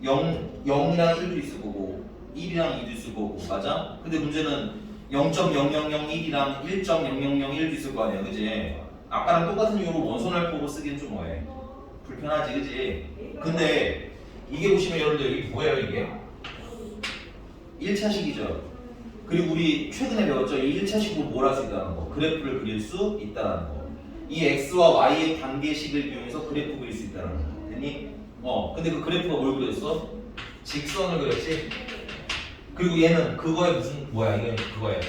0이랑 1도 있을 거고 1이랑 2도 있을 거고 맞아? 근데 문제는 0.0001이랑 1.0001도 있을 거 아니야, 그지? 아까랑 똑같은 이유로 원소날 보고 쓰기는 좀 뭐해? 불편하지, 그지? 근데 이게 보시면 여러분들 여기 뭐예요, 이게? 1차식이죠. 그리고 우리 최근에 배웠죠? 이 1차식으로 뭘 할 수 있다는 거. 그래프를 그릴 수 있다는 거. 이 x와 y의 관계식을 이용해서 그래프 그릴 수 있다는 거. 됐니? 근데 그 그래프가 뭘 그렸어? 직선을 그렸지? 그리고 얘는 그거에 무슨 뭐야 이게 그거에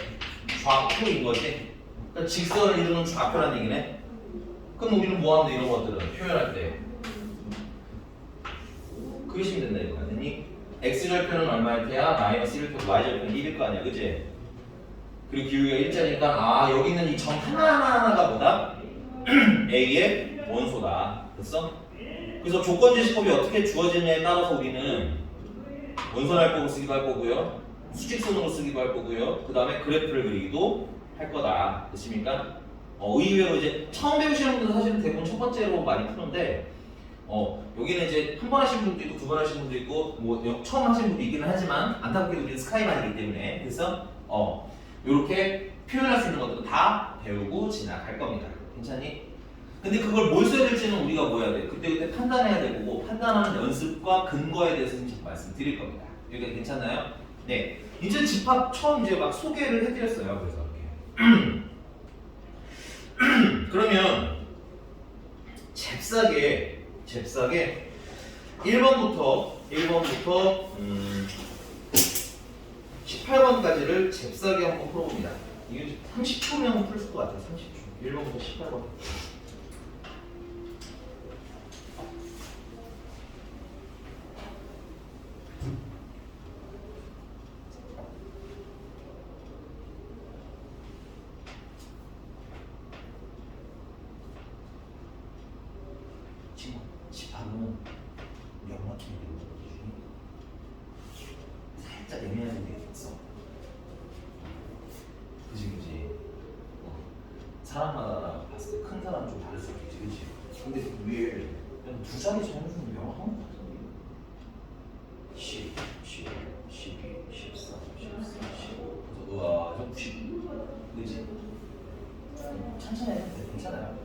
좌표인 거지. 그러니까 직선을 이루는 좌표라는 얘기네. 그럼 우리는 뭐 하면 돼 이런 것들은 표현할 때 그리시면 된다 이거 아니니? x절표는 얼마일 테야? 마이너스 1일 테고 y절표는 1일 거 아니야, 그치? 그리고 기울기가 1자니까 여기 있는 이 점 하나하나가 뭐다? a의 원소다. 됐어? 그래서 조건제시법이 어떻게 주어지느냐에 따라서 우리는 원선할 쓰기도 할 거고요, 수직선으로 쓰기도 할 거고요, 그 다음에 그래프를 그리기도 할 거다. 됐습니까? 의외로 이제 처음 배우시는 분들은 사실은 대부분 첫 번째로 많이 푸는데 여기는 이제 한 번 하신 분도 있고 두 번 하신 분도 있고 뭐 처음 하신 분도 있기는 하지만 안타깝게도 우리는 스카이반이기 때문에 그래서 이렇게 표현할 수 있는 것들은 다 배우고 지나갈 겁니다. 괜찮니? 근데 그걸 뭘 써야 될지는 우리가 뭐 해야 돼? 그때그때 판단해야 되고 판단하는 연습과 근거에 대해서 지금 말씀드릴 겁니다. 여기가 괜찮나요? 네. 이제 집합 처음 이제 막 소개를 해드렸어요. 그래서 이렇게. 그러면 잽싸게 1번부터 18번까지를 잽싸게 한번 풀어봅니다. 이게 30초면 풀 것 같아요. 30초. 1번부터 18번. 집합은 명확히 살짝 애매한 게 있어. 그지? 사람마다 봤을 때 큰 사람은 좀 다를 수 있겠지, 그치? 근데 그 위에 그냥 두 자리 자연수는 명확한 것 같은데 10, 11, 12, 13, 14, 15 그래서 우와, 좀 90 그지? 천천히 해도 돼, 괜찮아요. 네.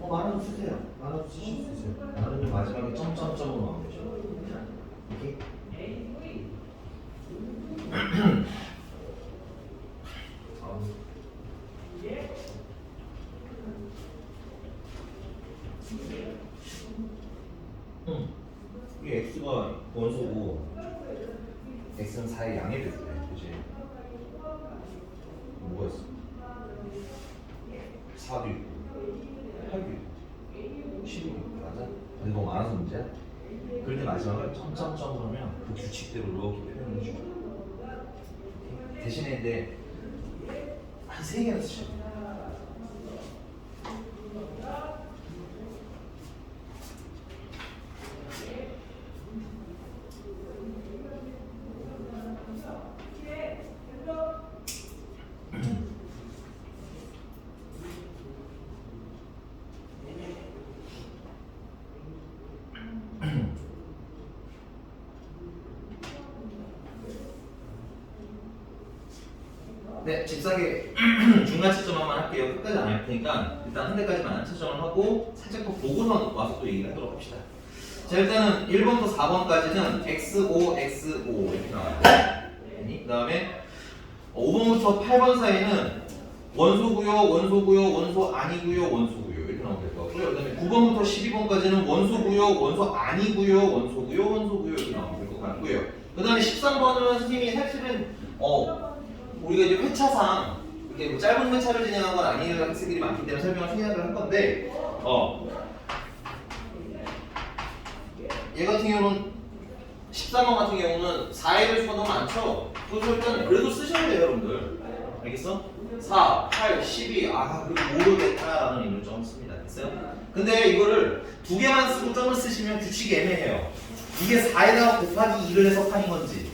만원 쓰세요. 만원 쓰실 수 있어요. 만원은 마지막에 점점점으로 나오면 되죠. 이렇게. 이게 x가 원소고 x는 4의 양의 배수네, 그치? 뭐가 있어? 4도 있고 8도 있고 10도 있고 맞아? 근데 너무 많아서 문제야? 그럴 때 마지막에 점점점 하면 그 규칙대로 이렇게 표현을 해줘. 대신에 근데 한 3개나 쓰셔야 돼. 네, 집사계 중간 채점만 할게요. 끝까지 안 할 테니까 일단 한 대까지만 채점을 하고 살짝 또 보고서 와서 또 얘기를 하도록 합시다. 자, 일단은 1번부터 4번까지는 X5, X5 이렇게 나와요. 그 다음에 5번부터 8번 사이는 원소고요, 원소고요, 원소 아니고요, 원소고요 이렇게 나오면 될 것 같고요. 그 다음에 9번부터 12번까지는 원소고요, 원소 아니고요, 원소고요, 원소고요 이렇게 나오면 될 것 같고요. 그 다음에 13번은 선생님이 사실은 우리가 이제 회차상 이렇게 뭐 짧은 회차를 진행한 건 아니에요. 학생들이 많기 때문에 설명을 생략을 할 건데 얘 같은 경우는 13번 같은 경우는 4의 배수가 너무 많죠? 그래서 일단 그래도 쓰셔야 돼요 여러분들. 알겠어? 4, 8, 12 그리고 모르겠다라는 의미로 좀 씁니다. 됐어요? 근데 이거를 두 개만 쓰고 점을 쓰시면 규칙이 애매해요. 이게 4에다가 곱하기 2를 해서 8인 건지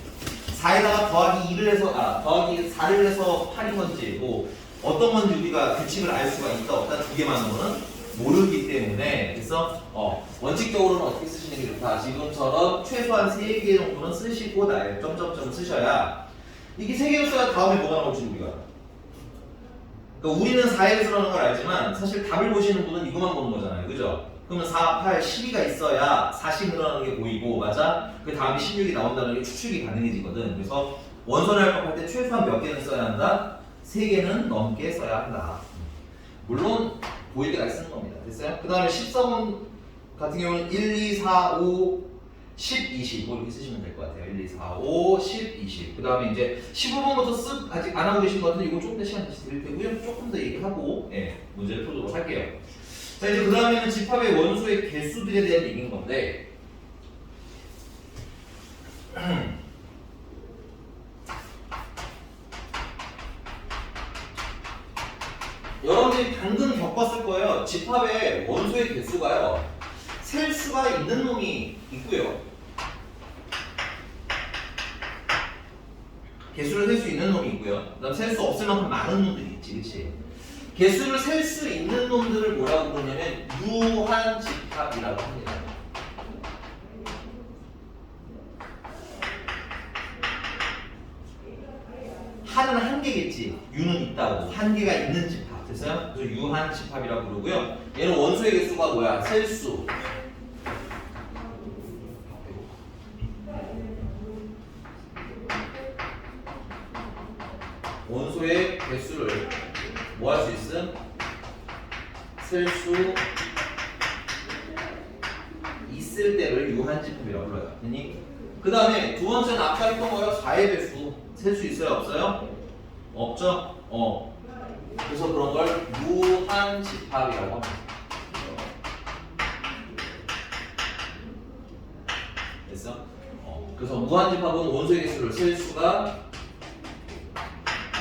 4에다가 더하기 2를 해서 더하기 4를 해서 8인 건지 뭐 어떤 건지 우리가 규칙을 알 수가 있다 없다 두 개만으로는 모르기 때문에 그래서 원칙적으로는 어떻게 쓰시는 게 좋다. 지금처럼 최소한 3개 정도는 쓰시고 나에 점점점 쓰셔야 이게 3개를 써야 다음에 뭐가 나올지 우리가 그러니까 우리는 4의 배수라는 걸 알지만 사실 답을 보시는 분은 이것만 보는 거잖아요. 그죠? 그러면 4, 8, 12가 있어야 40 늘어나는 게 보이고 맞아? 그 다음에 16이 나온다는 게 추측이 가능해지거든. 그래서 원선을 할법할 때 최소한 몇 개는 써야 한다? 3개는 넘게 써야 한다. 물론 보일 때까지 쓰는 겁니다. 됐어요? 그 다음에 14번 같은 경우는 1, 2, 4, 5, 10, 20 이렇게 쓰시면 될 것 같아요. 1, 2, 4, 5, 10, 20 그 다음에 이제 15번부터 아직 안 하고 계신 것 같은데 이거 조금 더 시간 다시 드릴 테고요. 조금 더 얘기하고 문제를 풀도록 할게요. 자 이제 그 다음에는 집합의 원소의 개수들에 대한 얘기인 건데 여러분들이 방금 겪었을 거예요. 집합의 원소의 개수가요 셀 수가 있는 놈이 있고요 개수를 셀 수 있는 놈이 있고요 그 다음 셀 수 없을 만큼 많은 놈들이 있지. 그치? 개수를 셀 수 있는 놈들을 뭐라고 부르냐면 유한 집합이라고 합니다. 한은 한 개겠지. 유는 있다고. 한 개가 있는 집합. 됐어요? 그래서 유한 집합이라고 부르고요. 얘는 원소의 개수가 뭐야? 셀수. 원소의 개수를 뭐 할 수 있음? 셀 수 있을 때를 유한 집합이라고 불러요. 됐니? 그 다음에 두 번째는 아까 했던 거요. 4의 배수. 셀 수 있어요? 없어요? 없죠? 그래서 그런 걸 무한 집합이라고 합니다. 됐어? 그래서 무한 집합은 원소의 개수를 셀 수가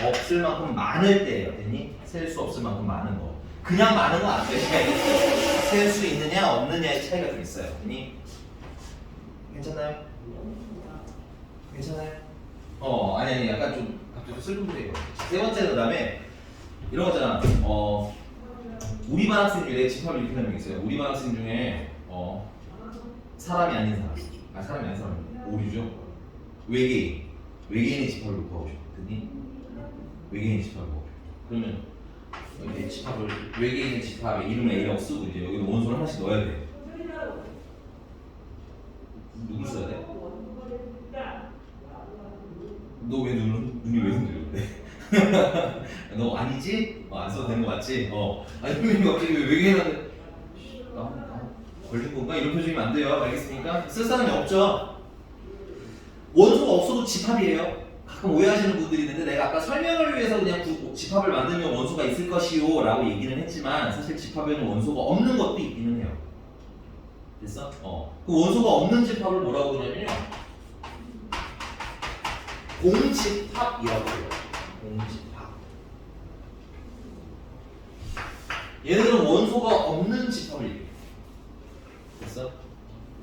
없을 만큼 많을 때예요. 됐니? 셀 수 없을 만큼 많은 거. 그냥 많은 거 안 돼. 셀 수 있느냐 없느냐의 차이가 좀 있어요. 됐니? 괜찮나요? 괜찮아요? 아니 약간 좀 갑자기 슬픈 분이에요. 세 번째는 그다음에 이런 거잖아. 우리 반 학생 중에 집합을 이렇게 하는 게 있어요. 우리 반 학생 중에 사람이 아닌 사람, 사람이 아닌 사람 오류죠. 외계인의 집합을 놓고 하고 싶거든요. 외계인 집합을 놓고. 그러면 이렇게 집합을 외계인의 집합에 이름을 A라고 쓰고 이제 여기 원소를 하나씩 넣어야 돼. 누굴 써야 돼? 너 왜 눈이 왜 흔들려? 너 아니지? 안 써도 되는 거 맞지? 아니 표정이 갑자기 왜 외계인한테 걸린 건가? 이런 표정이면 안 돼요. 알겠습니까? 쓸 사람이 없죠? 원소가 없어도 집합이에요. 가끔 오해하시는 분들이 있는데 내가 아까 설명을 위해서 그냥 집합을 만들면 원소가 있을 것이요 라고 얘기는 했지만 사실 집합에는 원소가 없는 것도 있기는 해요. 됐어? 그 원소가 없는 집합을 뭐라고 그러냐면요 공집합이라고 해요. 공집합. 얘네들은 원소가 없는 집합을 얘기해요. 됐어?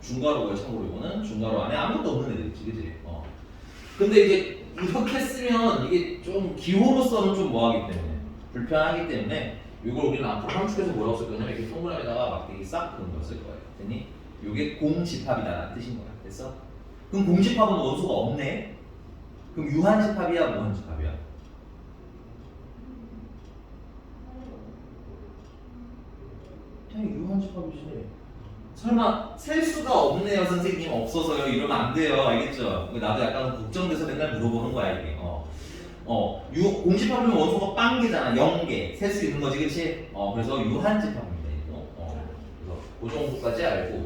중괄호고요. 참고로 이거는 중괄호 안에 아무것도 없는 애들이지, 그치? 근데 이제 이렇게 쓰면 이게 좀 기호로서는 좀 뭐하기 때문에 불편하기 때문에 이걸 우리는 앞으로 함축해서 뭐라고 쓸 거냐면 이렇게 동그라미에다가 막대기 싹 그런 걸 쓸 거예요. 됐니? 이게 공집합이다라는 뜻인 거야. 됐어? 그럼 공집합은 원소가 없네? 그럼 유한집합이야 무한집합이야? 그냥 유한 집합이지. 설마 셀 수가 없네요 선생님 없어서요 이러면 안 돼요 알겠죠? 나도 약간 걱정돼서 맨날 물어보는 거야 이게. 공집합이면 원소가 빵 개잖아 0개 셀 수 있는 거지 그치? 그래서 유한 집합입니다 이거. 그래서 그 정도까지 알고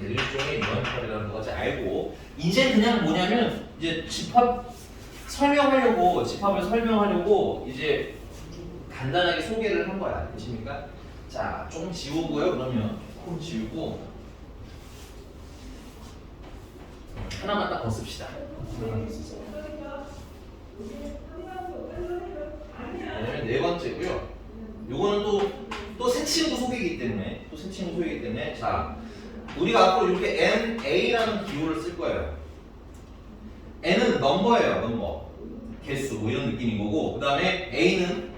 일종의 유한 집합이라는 거까지 알고 이제 그냥 뭐냐면 이제 집합을 설명하려고 이제 간단하게 소개를 한 거야. 되십니까? 자, 조금 지우고요. 그러면 조금 지우고 하나만 딱 더 씁시다. 왜냐면 네 번째고요. 요거는 또 새 친구 소개이기 때문에 자, 우리가 앞으로 이렇게 NA라는 기호를 쓸 거예요. N은 넘버예요, 넘버. 개수 뭐 이런 느낌인 거고, 그 다음에 A는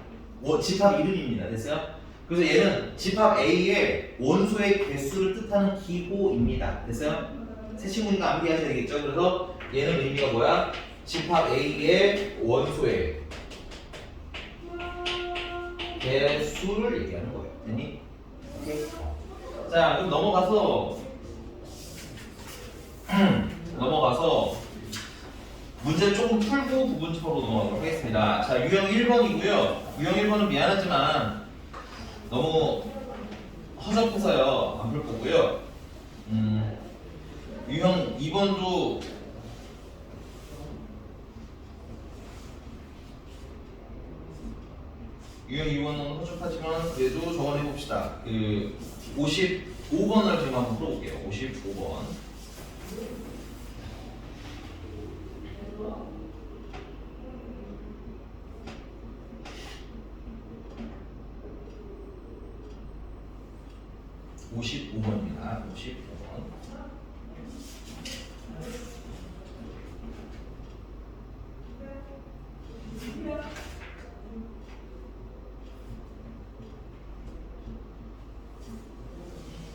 집합 이름입니다. 됐어요? 그래서 얘는 집합 A의 원소의 개수를 뜻하는 기호입니다. 됐어요? 새 친구니까 암기하셔야 되겠죠? 그래서 얘는 의미가 뭐야? 집합 A의 원소의 개수를 얘기하는 거예요. 됐니? 오케이? 자, 그럼 넘어가서 문제를 조금 풀고 부분집합으로 넘어가도록 하겠습니다. 자, 유형 1번이고요. 유형 1번은 미안하지만 너무 허접해서요. 안 풀 거고요. 유형 2번도 유형 2번은 허접하지만 그래도 저걸 해봅시다. 그 55번을 지금 한번 풀어볼게요. 55번. (55번입니다) 55번.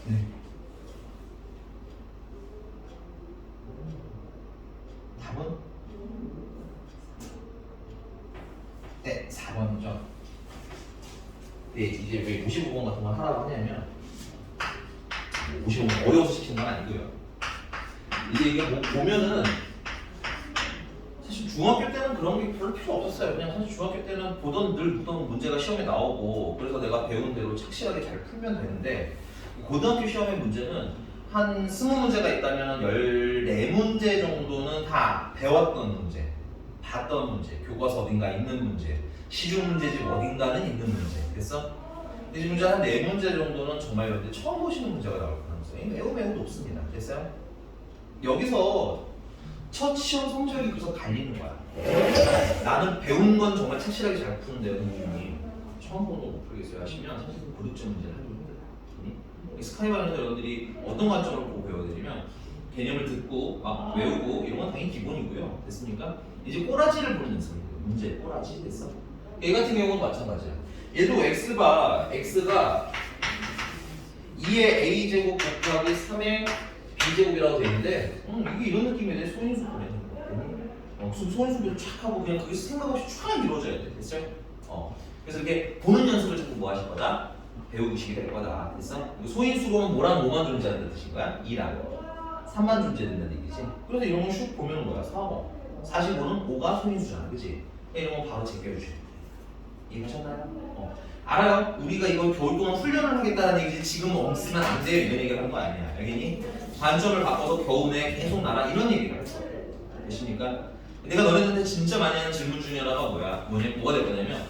네. 답은? 네, 4번이죠. 네, 이제 왜 55번 같은 걸 하라고 하냐면 55번 어려워서 시키는 건 아니고요. 이제 이게 뭐 보면은 사실 중학교 때는 그런 게 별로 필요 없었어요. 그냥 사실 중학교 때는 늘 보던 문제가 시험에 나오고 그래서 내가 배운 대로 착실하게 잘 풀면 되는데 고등학교 시험의 문제는 한 20문제가 있다면 14문제 정도는 다 배웠던 문제, 봤던 문제, 교과서 어딘가 있는 문제, 시중 문제집 어딘가는 있는 문제. 됐어? 근데 이 문제 한 4문제 정도는 정말 여러분들 처음 보시는 문제가 나올 가능성이 매우 높습니다. 됐어요? 여기서 첫 시험 성적이 그래서 갈리는 거야. 나는 배운 건 정말 착실하게 잘 푸는데 선생님이 처음 보는 거 못 풀겠어요 하시면 사실 고득점 문제를 하기 힘들어요. 스카이반에서 여러분들이 어떤 관점으로 보고 배워드리면 개념을 듣고 막 외우고 이런 건 당연히 기본이고요. 됐습니까? 이제 꼬라지를 보는 연습이에요. 문제 꼬라지 됐어? 얘 같은 경우는 마찬가지야. 얘도 x가 2의 a제곱 곱하기 3의 b제곱이라고 되어 있는데 이게 이런 느낌이네. 소인수 보내는 거. 소인수를 촥 하고 그냥 그게 생각 없이 촥 이루어져야 돼. 됐어요? 그래서 이렇게 보는 연습을 자꾸 뭐 하실 거다? 배우시게 될 거다. 됐어? 소인수로는 뭐랑 뭐만 존재한다는 뜻인 거야? 2랑 3만 존재된다는 얘기지. 그래서 이런 거 슉 보면 뭐야? 4번 45는 5가 소인수잖아. 그치? 이런 거 바로 제껴주셔야 돼. 이해하셨나요? 알아요? 우리가 이걸 겨울 동안 훈련을 하겠다는 얘기지 지금 없으면 안 돼요 이런 얘기를 한 거 아니야. 알겠니? 관점을 바꿔서 겨우내 계속 나라 이런 얘기를 했어. 되십니까? 내가 너네들한테 진짜 많이 하는 질문 중에 하나가 뭐가 될 거냐면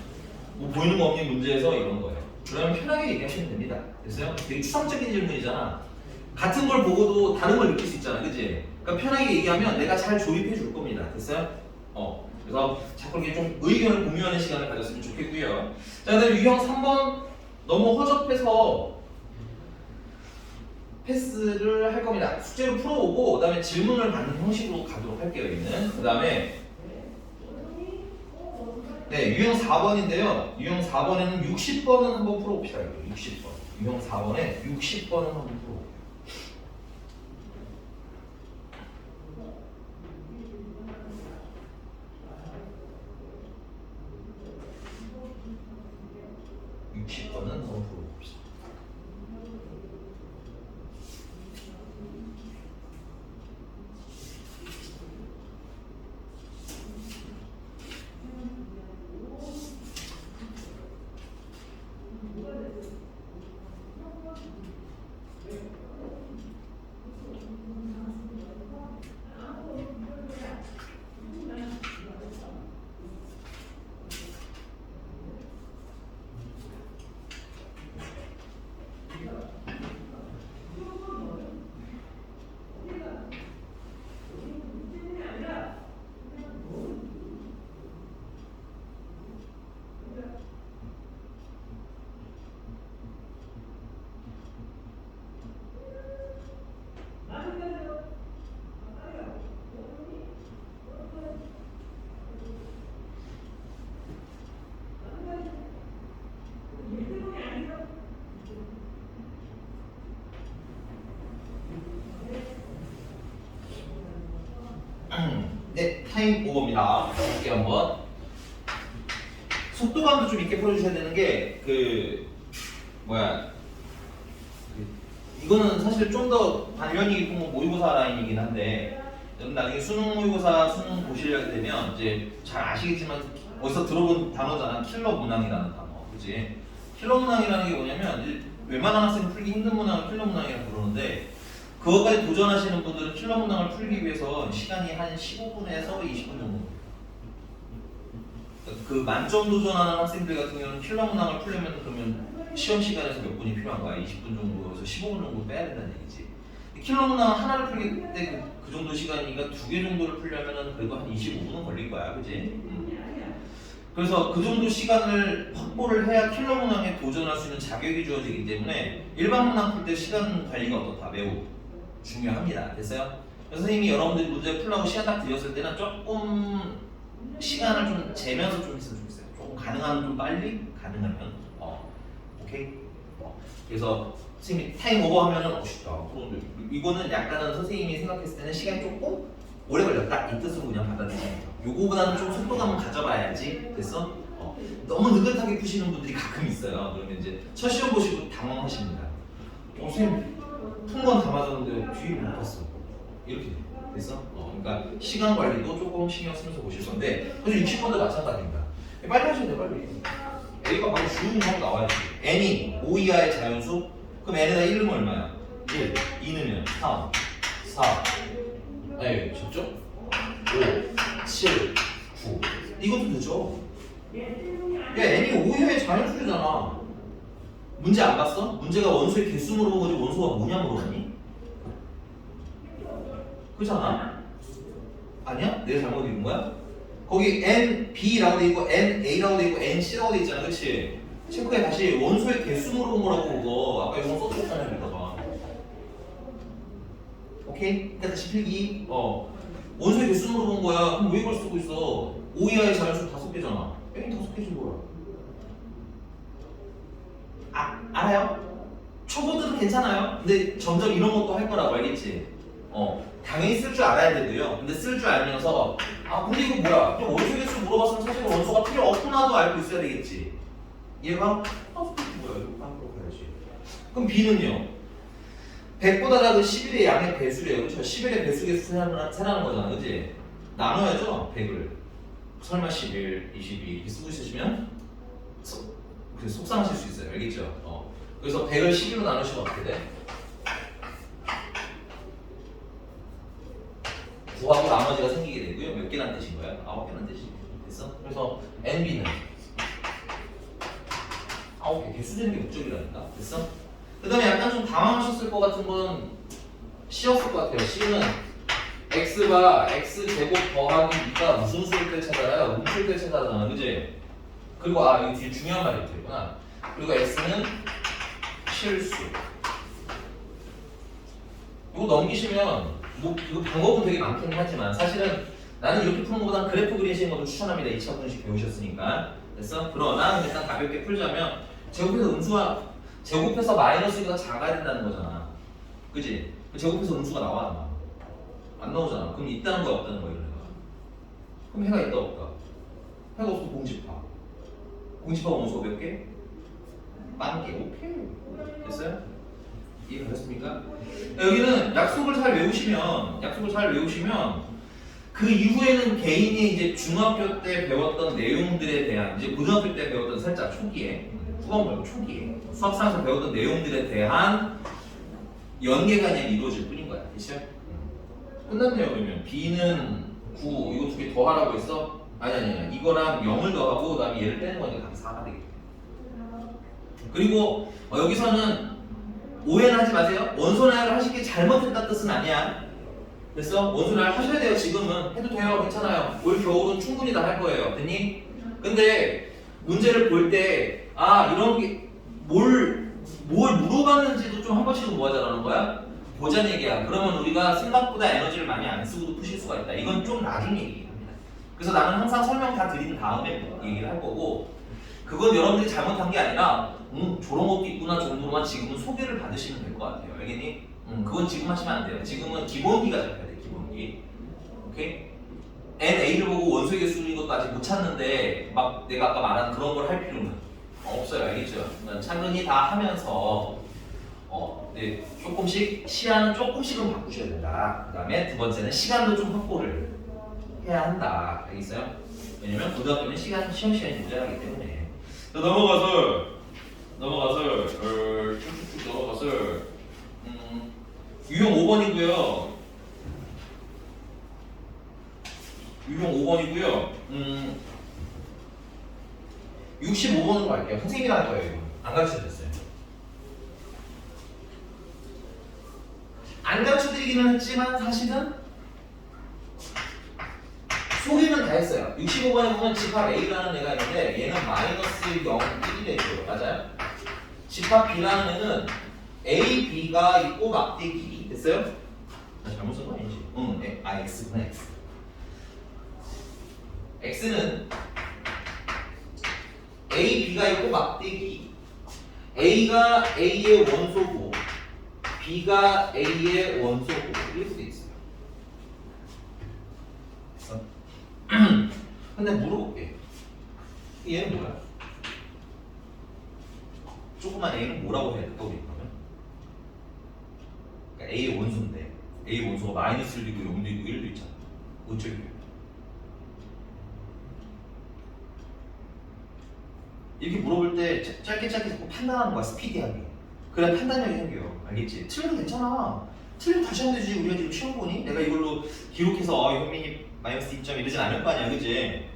뭐 보이는 거 없는 문제에서 이런 거예요. 그러면 편하게 얘기하시면 됩니다. 됐어요? 되게 추상적인 질문이잖아. 같은 걸 보고도 다른 걸 느낄 수 있잖아. 그치? 그러니까 편하게 얘기하면 내가 잘 조립해 줄 겁니다. 됐어요? 그래서 자꾸 이렇게 좀 의견을 공유하는 시간을 가졌으면 좋겠고요. 자, 그다음에 유형 3번 너무 허접해서 패스를 할 겁니다. 숙제로 풀어오고 그다음에 질문을 받는 형식으로 가도록 할게요. 여기는. 그다음에 네, 유형 4번인데요. 유형 4번에는 60번은 한번 풀어봅시다. 60번. 유형 4번에 60번은 한번 풀어볼게요. 타임 오버입니다. 볼게 한번. 속도감도 좀 있게 풀어주셔야 되는 게 이거는 사실 좀 더 단련이 있고 모의고사 라인이긴 한데 여러분 나중에 수능 모의고사 수능 보시려게 되면 이제 잘 아시겠지만 어디서 들어본 단어잖아. 킬러 문항이라는 단어, 그렇지? 킬러 문항이라는 게 뭐냐면 이제 웬만한 학생 풀기 힘든 문항을 킬러 문항이라고 부르는데 그것까지 도전하시는 분들은 킬러 문항을 풀기 위해서 시간이 한 15분에서 20분 정도. 그 만점 도전하는 학생들 같은 경우는 킬러 문항을 풀려면 그러면 시험 시간에서 몇 분이 필요한 거야? 20분 정도에서 15분 정도 빼야 된다는 얘기지. 킬러 문항 하나를 풀기 때 그 정도 시간이니까 2개 정도를 풀려면은 그래도 한 25분은 걸릴 거야, 그지? 그래서 그 정도 시간을 확보를 해야 킬러 문항에 도전할 수 있는 자격이 주어지기 때문에 일반 문항 풀 때 시간 관리가 어떻다? 매우 중요합니다. 됐어요? 그래서 선생님이 여러분들이 문제 풀라고 시간 딱 드렸을 때는 조금 시간을 좀 재면서 좀 했으면 좋겠어요. 조금 가능하면 좀 빨리, 가능하면 오케이? 그래서 선생님이 타임 오버 하면은 그런데 이거는 약간은 선생님이 생각했을 때는 시간이 조금 오래 걸렸다 이 뜻으로 그냥 받아들이면 요거보다는 좀 속도감을 가져봐야지. 됐어? 너무 느긋하게 푸시는 분들이 가끔 있어요. 그러면 이제 첫 시험 보시고 당황하십니다. 선생님 푼 건 다 맞았는데 뒤에 못 봤어. 이렇게 돼. 됐어? 그러니까 시간 관리도 조금 신경 쓰면서 보실 건데 사실 60번도 마찬가지입니다. 빨리 하셔야 돼, 빨리. A가 바로 슝 하고 나와야지. N이 5 이하의 자연수? 그럼 N에다 1 넣으면 얼마야? 1, 2 넣으면 3, 4, 네, 쉽죠? 5, 7, 9 이것도 되죠? 야, N이 5 이하의 자연수잖아. 문제 안 봤어? 문제가 원소의 개수 물어본 거지 원소가 뭐냐 물어봤니? 그렇잖아? 아니야? 내가 잘못 읽은 거야? 거기 NB라고 돼 있고 NA라고 돼 있고 NC라고 돼 있잖아, 그렇지? 체크해 다시 원소의 개수 물어본 거라고 그거 아까 이거 써줬잖아 여기다가. 오케이? 그러니까 다시 필기. 원소의 개수 물어본 거야. 그럼 왜 이걸 쓰고 있어? 5 이하의 자연수 5개잖아. N이 5개지 뭐야? 알아요? 초보들은 괜찮아요. 근데 점점 이런 것도 할 거라고 알겠지? 당연히 쓸 줄 알아야 되고요. 근데 쓸 줄 알면서 근데 이거 뭐야? 그냥 원소 개수 물어봤으면 사실 원소가 필요 없구나도 알고 있어야 되겠지. 얘가 뭐야? 이거 한번 가야지. 그럼 B는요? 100보다 작은 11의 양의 배수래요. 그렇죠? 11의 배수 개수 세라는 거잖아. 그치? 나눠야죠. 100을. 설마 11, 22 이렇게 쓰고 있으시면 속상하실 수 있어요. 알겠죠? 그래서 100을 12로 나누시면 어떻게 돼? 9하고 나머지가 생기게 되고요. 몇 개란 뜻인 거야? 9개란 뜻이 됐어? 그래서 NB는 9개 개수 되는 게 목적이라니까. 됐어? 그 다음에 약간 좀 당황하셨을 것 같은 건 C였을 것 같아요. C는 X가 X제곱 더하기 2가 무슨 수일 때 찾아요? 음수일 때 찾아잖아. 그지? 그리고 이거 뒤에 중요한 말이 있구나. 그리고 X는 실수. 이거 넘기시면 이거 방법은 되게 많긴 하지만 사실은 나는 이렇게 푸는 것보다 그래프 그리시는 것도 추천합니다. 2차 분식 배우셨으니까. 됐어? 그러나 일단 가볍게 풀자면 제곱해서 마이너스 2가 작아야 된다는 거잖아. 그지? 제곱해서 음수가 나와 안 나오잖아. 그럼 있다는 거야 없다는 거야 이런 거야. 그럼 해가 있다 없다? 해가 없으면 공집합. 공집합 원소가 몇 개? 10개. 오케이. 됐어요? 이해가셨습니까? 여기는 약속을 잘 외우시면 그 이후에는 개인이 이제 중학교 때 배웠던 내용들에 대한 이제 고등학교 때 배웠던 살짝 초기에 후반 말고 초기에 수학상에서 배웠던 내용들에 대한 연계가 그냥 이루어질 뿐인 거야. 됐죠? 끝났네요. 그러면 B는 9 이거 2개 더 하라고 했어? 아니 이거랑 0을 더하고 그다음에 얘를 빼는 거니까 답이 4가 되겠다. 그리고 여기서는 오해는 하지 마세요. 원소나열을 하시기 잘못했다는 뜻은 아니야. 됐어? 원소나열 하셔야 돼요. 지금은 해도 돼요. 괜찮아요. 올 겨울은 충분히 다 할 거예요. 됐니? 근데 문제를 볼 때 이런 게 뭘 물어봤는지도 좀 한 번씩은 뭐 하자라는 거야? 보자는 얘기야. 그러면 우리가 생각보다 에너지를 많이 안 쓰고도 푸실 수가 있다. 이건 좀 나중 얘기합니다. 그래서 나는 항상 설명 다 드린 다음에 얘기를 할 거고 그건 여러분들이 잘못한 게 아니라 저런 것도 있구나 정도로만 지금은 소개를 받으시면 될 것 같아요. 알겠니? 그건 지금 하시면 안 돼요. 지금은 기본기가 잡혀야 돼. 기본기. 오케이? NA를 보고 원소의 개수인 것도 아직 못 찾는데 막 내가 아까 말한 그런 걸 할 필요는 없어요. 알겠죠? 차근히 다 하면서 네, 조금씩 시간은 조금씩은 바꾸셔야 된다. 그 다음에 두 번째는 시간도 좀 확보를 해야 한다. 알겠어요? 왜냐면 고등학교는 시간 시험 시간이 존재하기 때문에. 넘어가서 쭉쭉쭉 넘어가서 유형 5번이고요. 유형 5번이고요. 65번으로 갈게요. 선생님이랑 할 거예요. 이거. 안 가르쳐드렸어요. 안 가르쳐드리기는 했지만 사실은 소개는 다 했어요. 65번에 보면 집합 A라는 애가 있는데 얘는 마이너스 0, 1이 되죠. 맞아요? 집합 B라는 애는 A, B가 있고 막대기. 됐어요? 나 잘못 쓴 거 아니지? X구나, X. X는 A, B가 있고 막대기. A가 A의 원소고 B가 A의 원소고 이렇게 돼 있어요. 됐어? 근데 물어볼게. 얘는 뭐야? 조그만 A는 뭐라고 해야 될까 우리 그러면? 그러니까 A의 원소인데 A 원소가 마이너스 1도 있고 0도 있고 1도 있잖아. 어쩔게요? 이렇게 물어볼 때 짧게 자꾸 판단하는 거야. 스피디하게. 그래 판단력이 생겨요. 알겠지? 틀려도 괜찮아. 틀리면 다시 하면 되지. 우리가 지금 시험 보니? 내가 이걸로 기록해서 현민이 마이너스 2점 이러진 않을 거 아니야. 그치?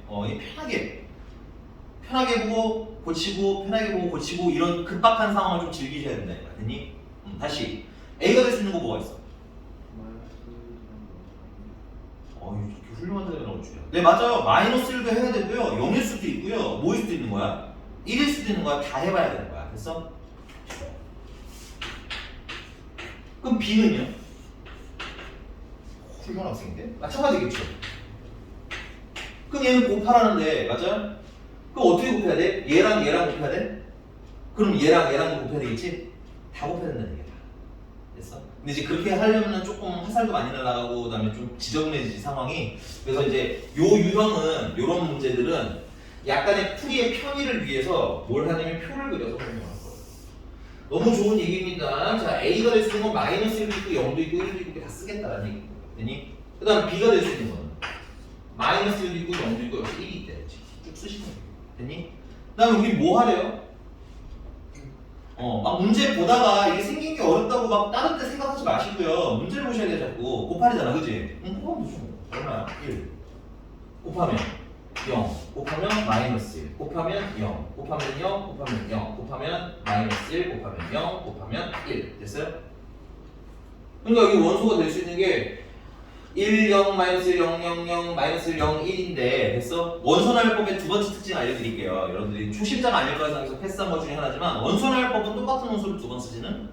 편하게 보고 고치고 편하게 보고 고치고 이런 급박한 상황을 좀 즐기셔야 된다. 됐니? 다시 A가 될 수 있는 거 뭐가 있어? 이렇게 훌륭한 자들이라고 줄여. 네 맞아요. 마이너스 1도 해야 되고요. 0일 수도 있고요. 뭐일 수도 있는 거야? 1일 수도 있는 거야. 다 해봐야 되는 거야. 됐어? 그럼 B는요? 훌륭한 학생인데? 마찬가지겠죠? 그럼 얘는 곱하라는데 맞아요? 그럼 어떻게 곱해야 돼? 얘랑 곱해야 돼? 그럼 얘랑 곱해야 되겠지? 다 곱해야 된다는 얘기야. 됐어? 근데 이제 그렇게 하려면 조금 화살도 많이 날아가고 그다음에 좀 지저분해지지 상황이. 그래서 이제 요 유형은 요런 문제들은 약간의 풀이의 편의를 위해서 뭘 하냐면 표를 그려서 설명하는 거예요. 너무 좋은 얘기입니다. 자, A가 될 수 있는 건 마이너스 1도 있고 0도 있고 1도 있고 다 쓰겠다라는 얘기입니다. 됐니? 그 다음 B가 될 수 있는 거는 마이너스 1도 있고 0도 있고 여기 1이 있대. 쭉 쓰시면 돼요. 됐니? 그 다음에 우리 뭐 하래요? 막 문제 보다가 이게 생긴 게 어렵다고 막 다른 데 생각하지 마시고요. 문제를 보셔야 돼 자꾸. 곱하리잖아, 그지? 곱하면 되죠. 얼마야? 1. 곱하면 0. 곱하면 마이너스 1. 곱하면 0. 곱하면 0. 곱하면 0. 곱하면 마이너스 1. 곱하면 0. 곱하면 1. 됐어요? 그러니까 여기 원소가 될 수 있는 게 1, 0, 마이너스 1, 0, 0, 0, 마이너스 1, 0, 1인데 됐어? 원소날법의 두 번째 특징 알려드릴게요. 여러분들이 초심자가 아닐 거라서 여기서 패스한 것 중에 하나지만 원소날법은 똑같은 원소를 두 번 쓰지는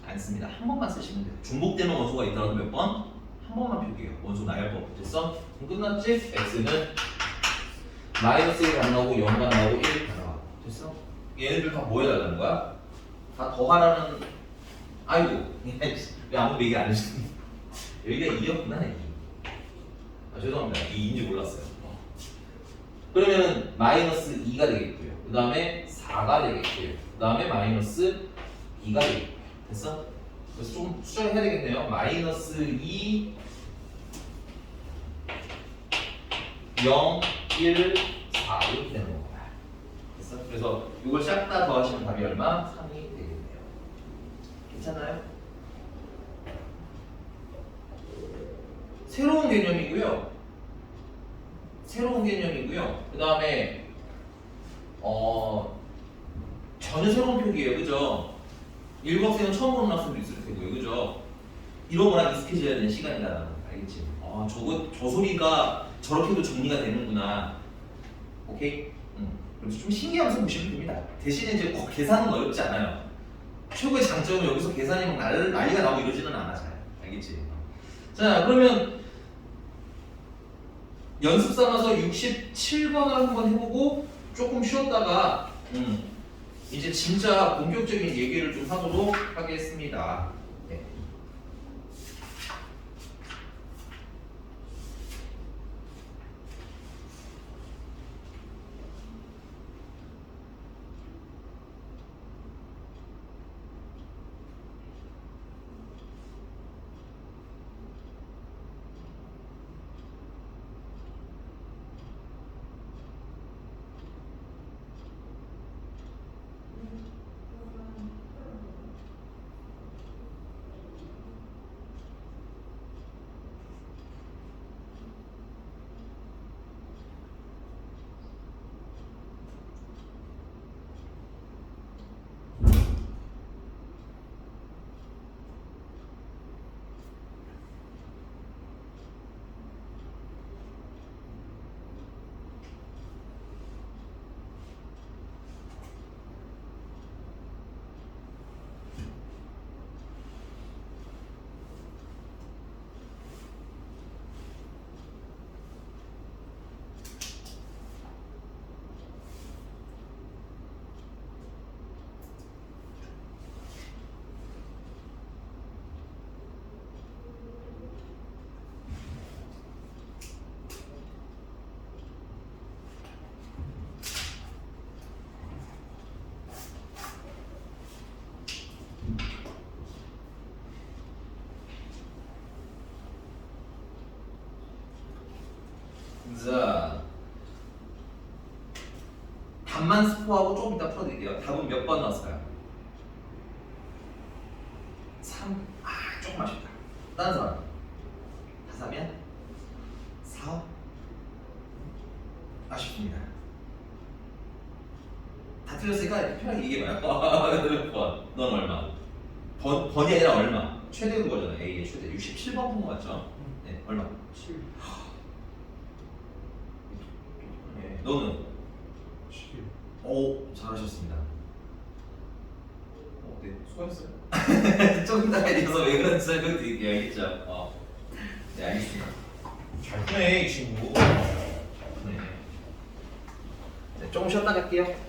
않습니다. 한 번만 쓰시면 돼요. 중복되는 원소가 있더라도 몇 번? 한 번만 필게요. 원소 나열법. 됐어? 그럼 끝났지? X는 마이너스 1 가능하고 0 가능하고 1 가능하고. 됐어? 얘네들 다 뭐 해달라는 거야? 다 더하라는. 아이고 왜 아무도 얘기 안 해주는. 여기가 2였구나. 2. 죄송합니다. 2인지 몰랐어요. 그러면은 마이너스 2가 되겠고요. 그 다음에 4가 되겠고요. 그 다음에 마이너스 2가 되겠고요. 됐어? 그래서 조금 수정해야 되겠네요. 마이너스 2 0 1 4 이렇게 되는 거야. 됐어? 그래서 이걸 싹 다 더하시면 답이 얼마? 3이 되겠네요. 괜찮나요? 새로운 개념이고요. 그 다음에 전혀 새로운 표기예요. 그죠? 일부 학생은 처음 보는 학생도 있을 테고요. 그죠? 이런 거랑 익숙해져야 되는 시간이다. 알겠지? 저 소리가 저렇게도 정리가 되는구나. 오케이? 그래서 좀 신기하면서 보시면 됩니다. 대신에 이제 계산은 어렵지 않아요. 최고의 장점은 여기서 계산이 막 난리가 나고 이러지는 않아. 잘. 알겠지? 자, 그러면 연습 삼아서 67번을 한번 해보고 조금 쉬었다가 이제 진짜 본격적인 얘기를 좀 하도록 하겠습니다. 네. 자, 답만 스포하고 조금 이따 풀어드릴게요. 답은 몇 번 나왔을까요? 3. 아, 조금 아쉽다. 다른 사람. 4면 4. 아쉽습니다. 다 틀렸으니까 이렇게 편하게 얘기해봐요. 몇 번? 넌 얼마? 번이 아니라 얼마? 최대인 거잖아. A의 최대. 67번 본 거 맞죠? 네, 얼마? 7. 네, 너는? 11. 오, 잘하셨습니다. 네, 수고하셨어요. 조금 더 알려서 왜 그런지 설명드릴게요. 알겠죠? 네, 알겠습니다. 잘 푸네, 이 친구. 네. 네, 조금 쉬었다 갈게요.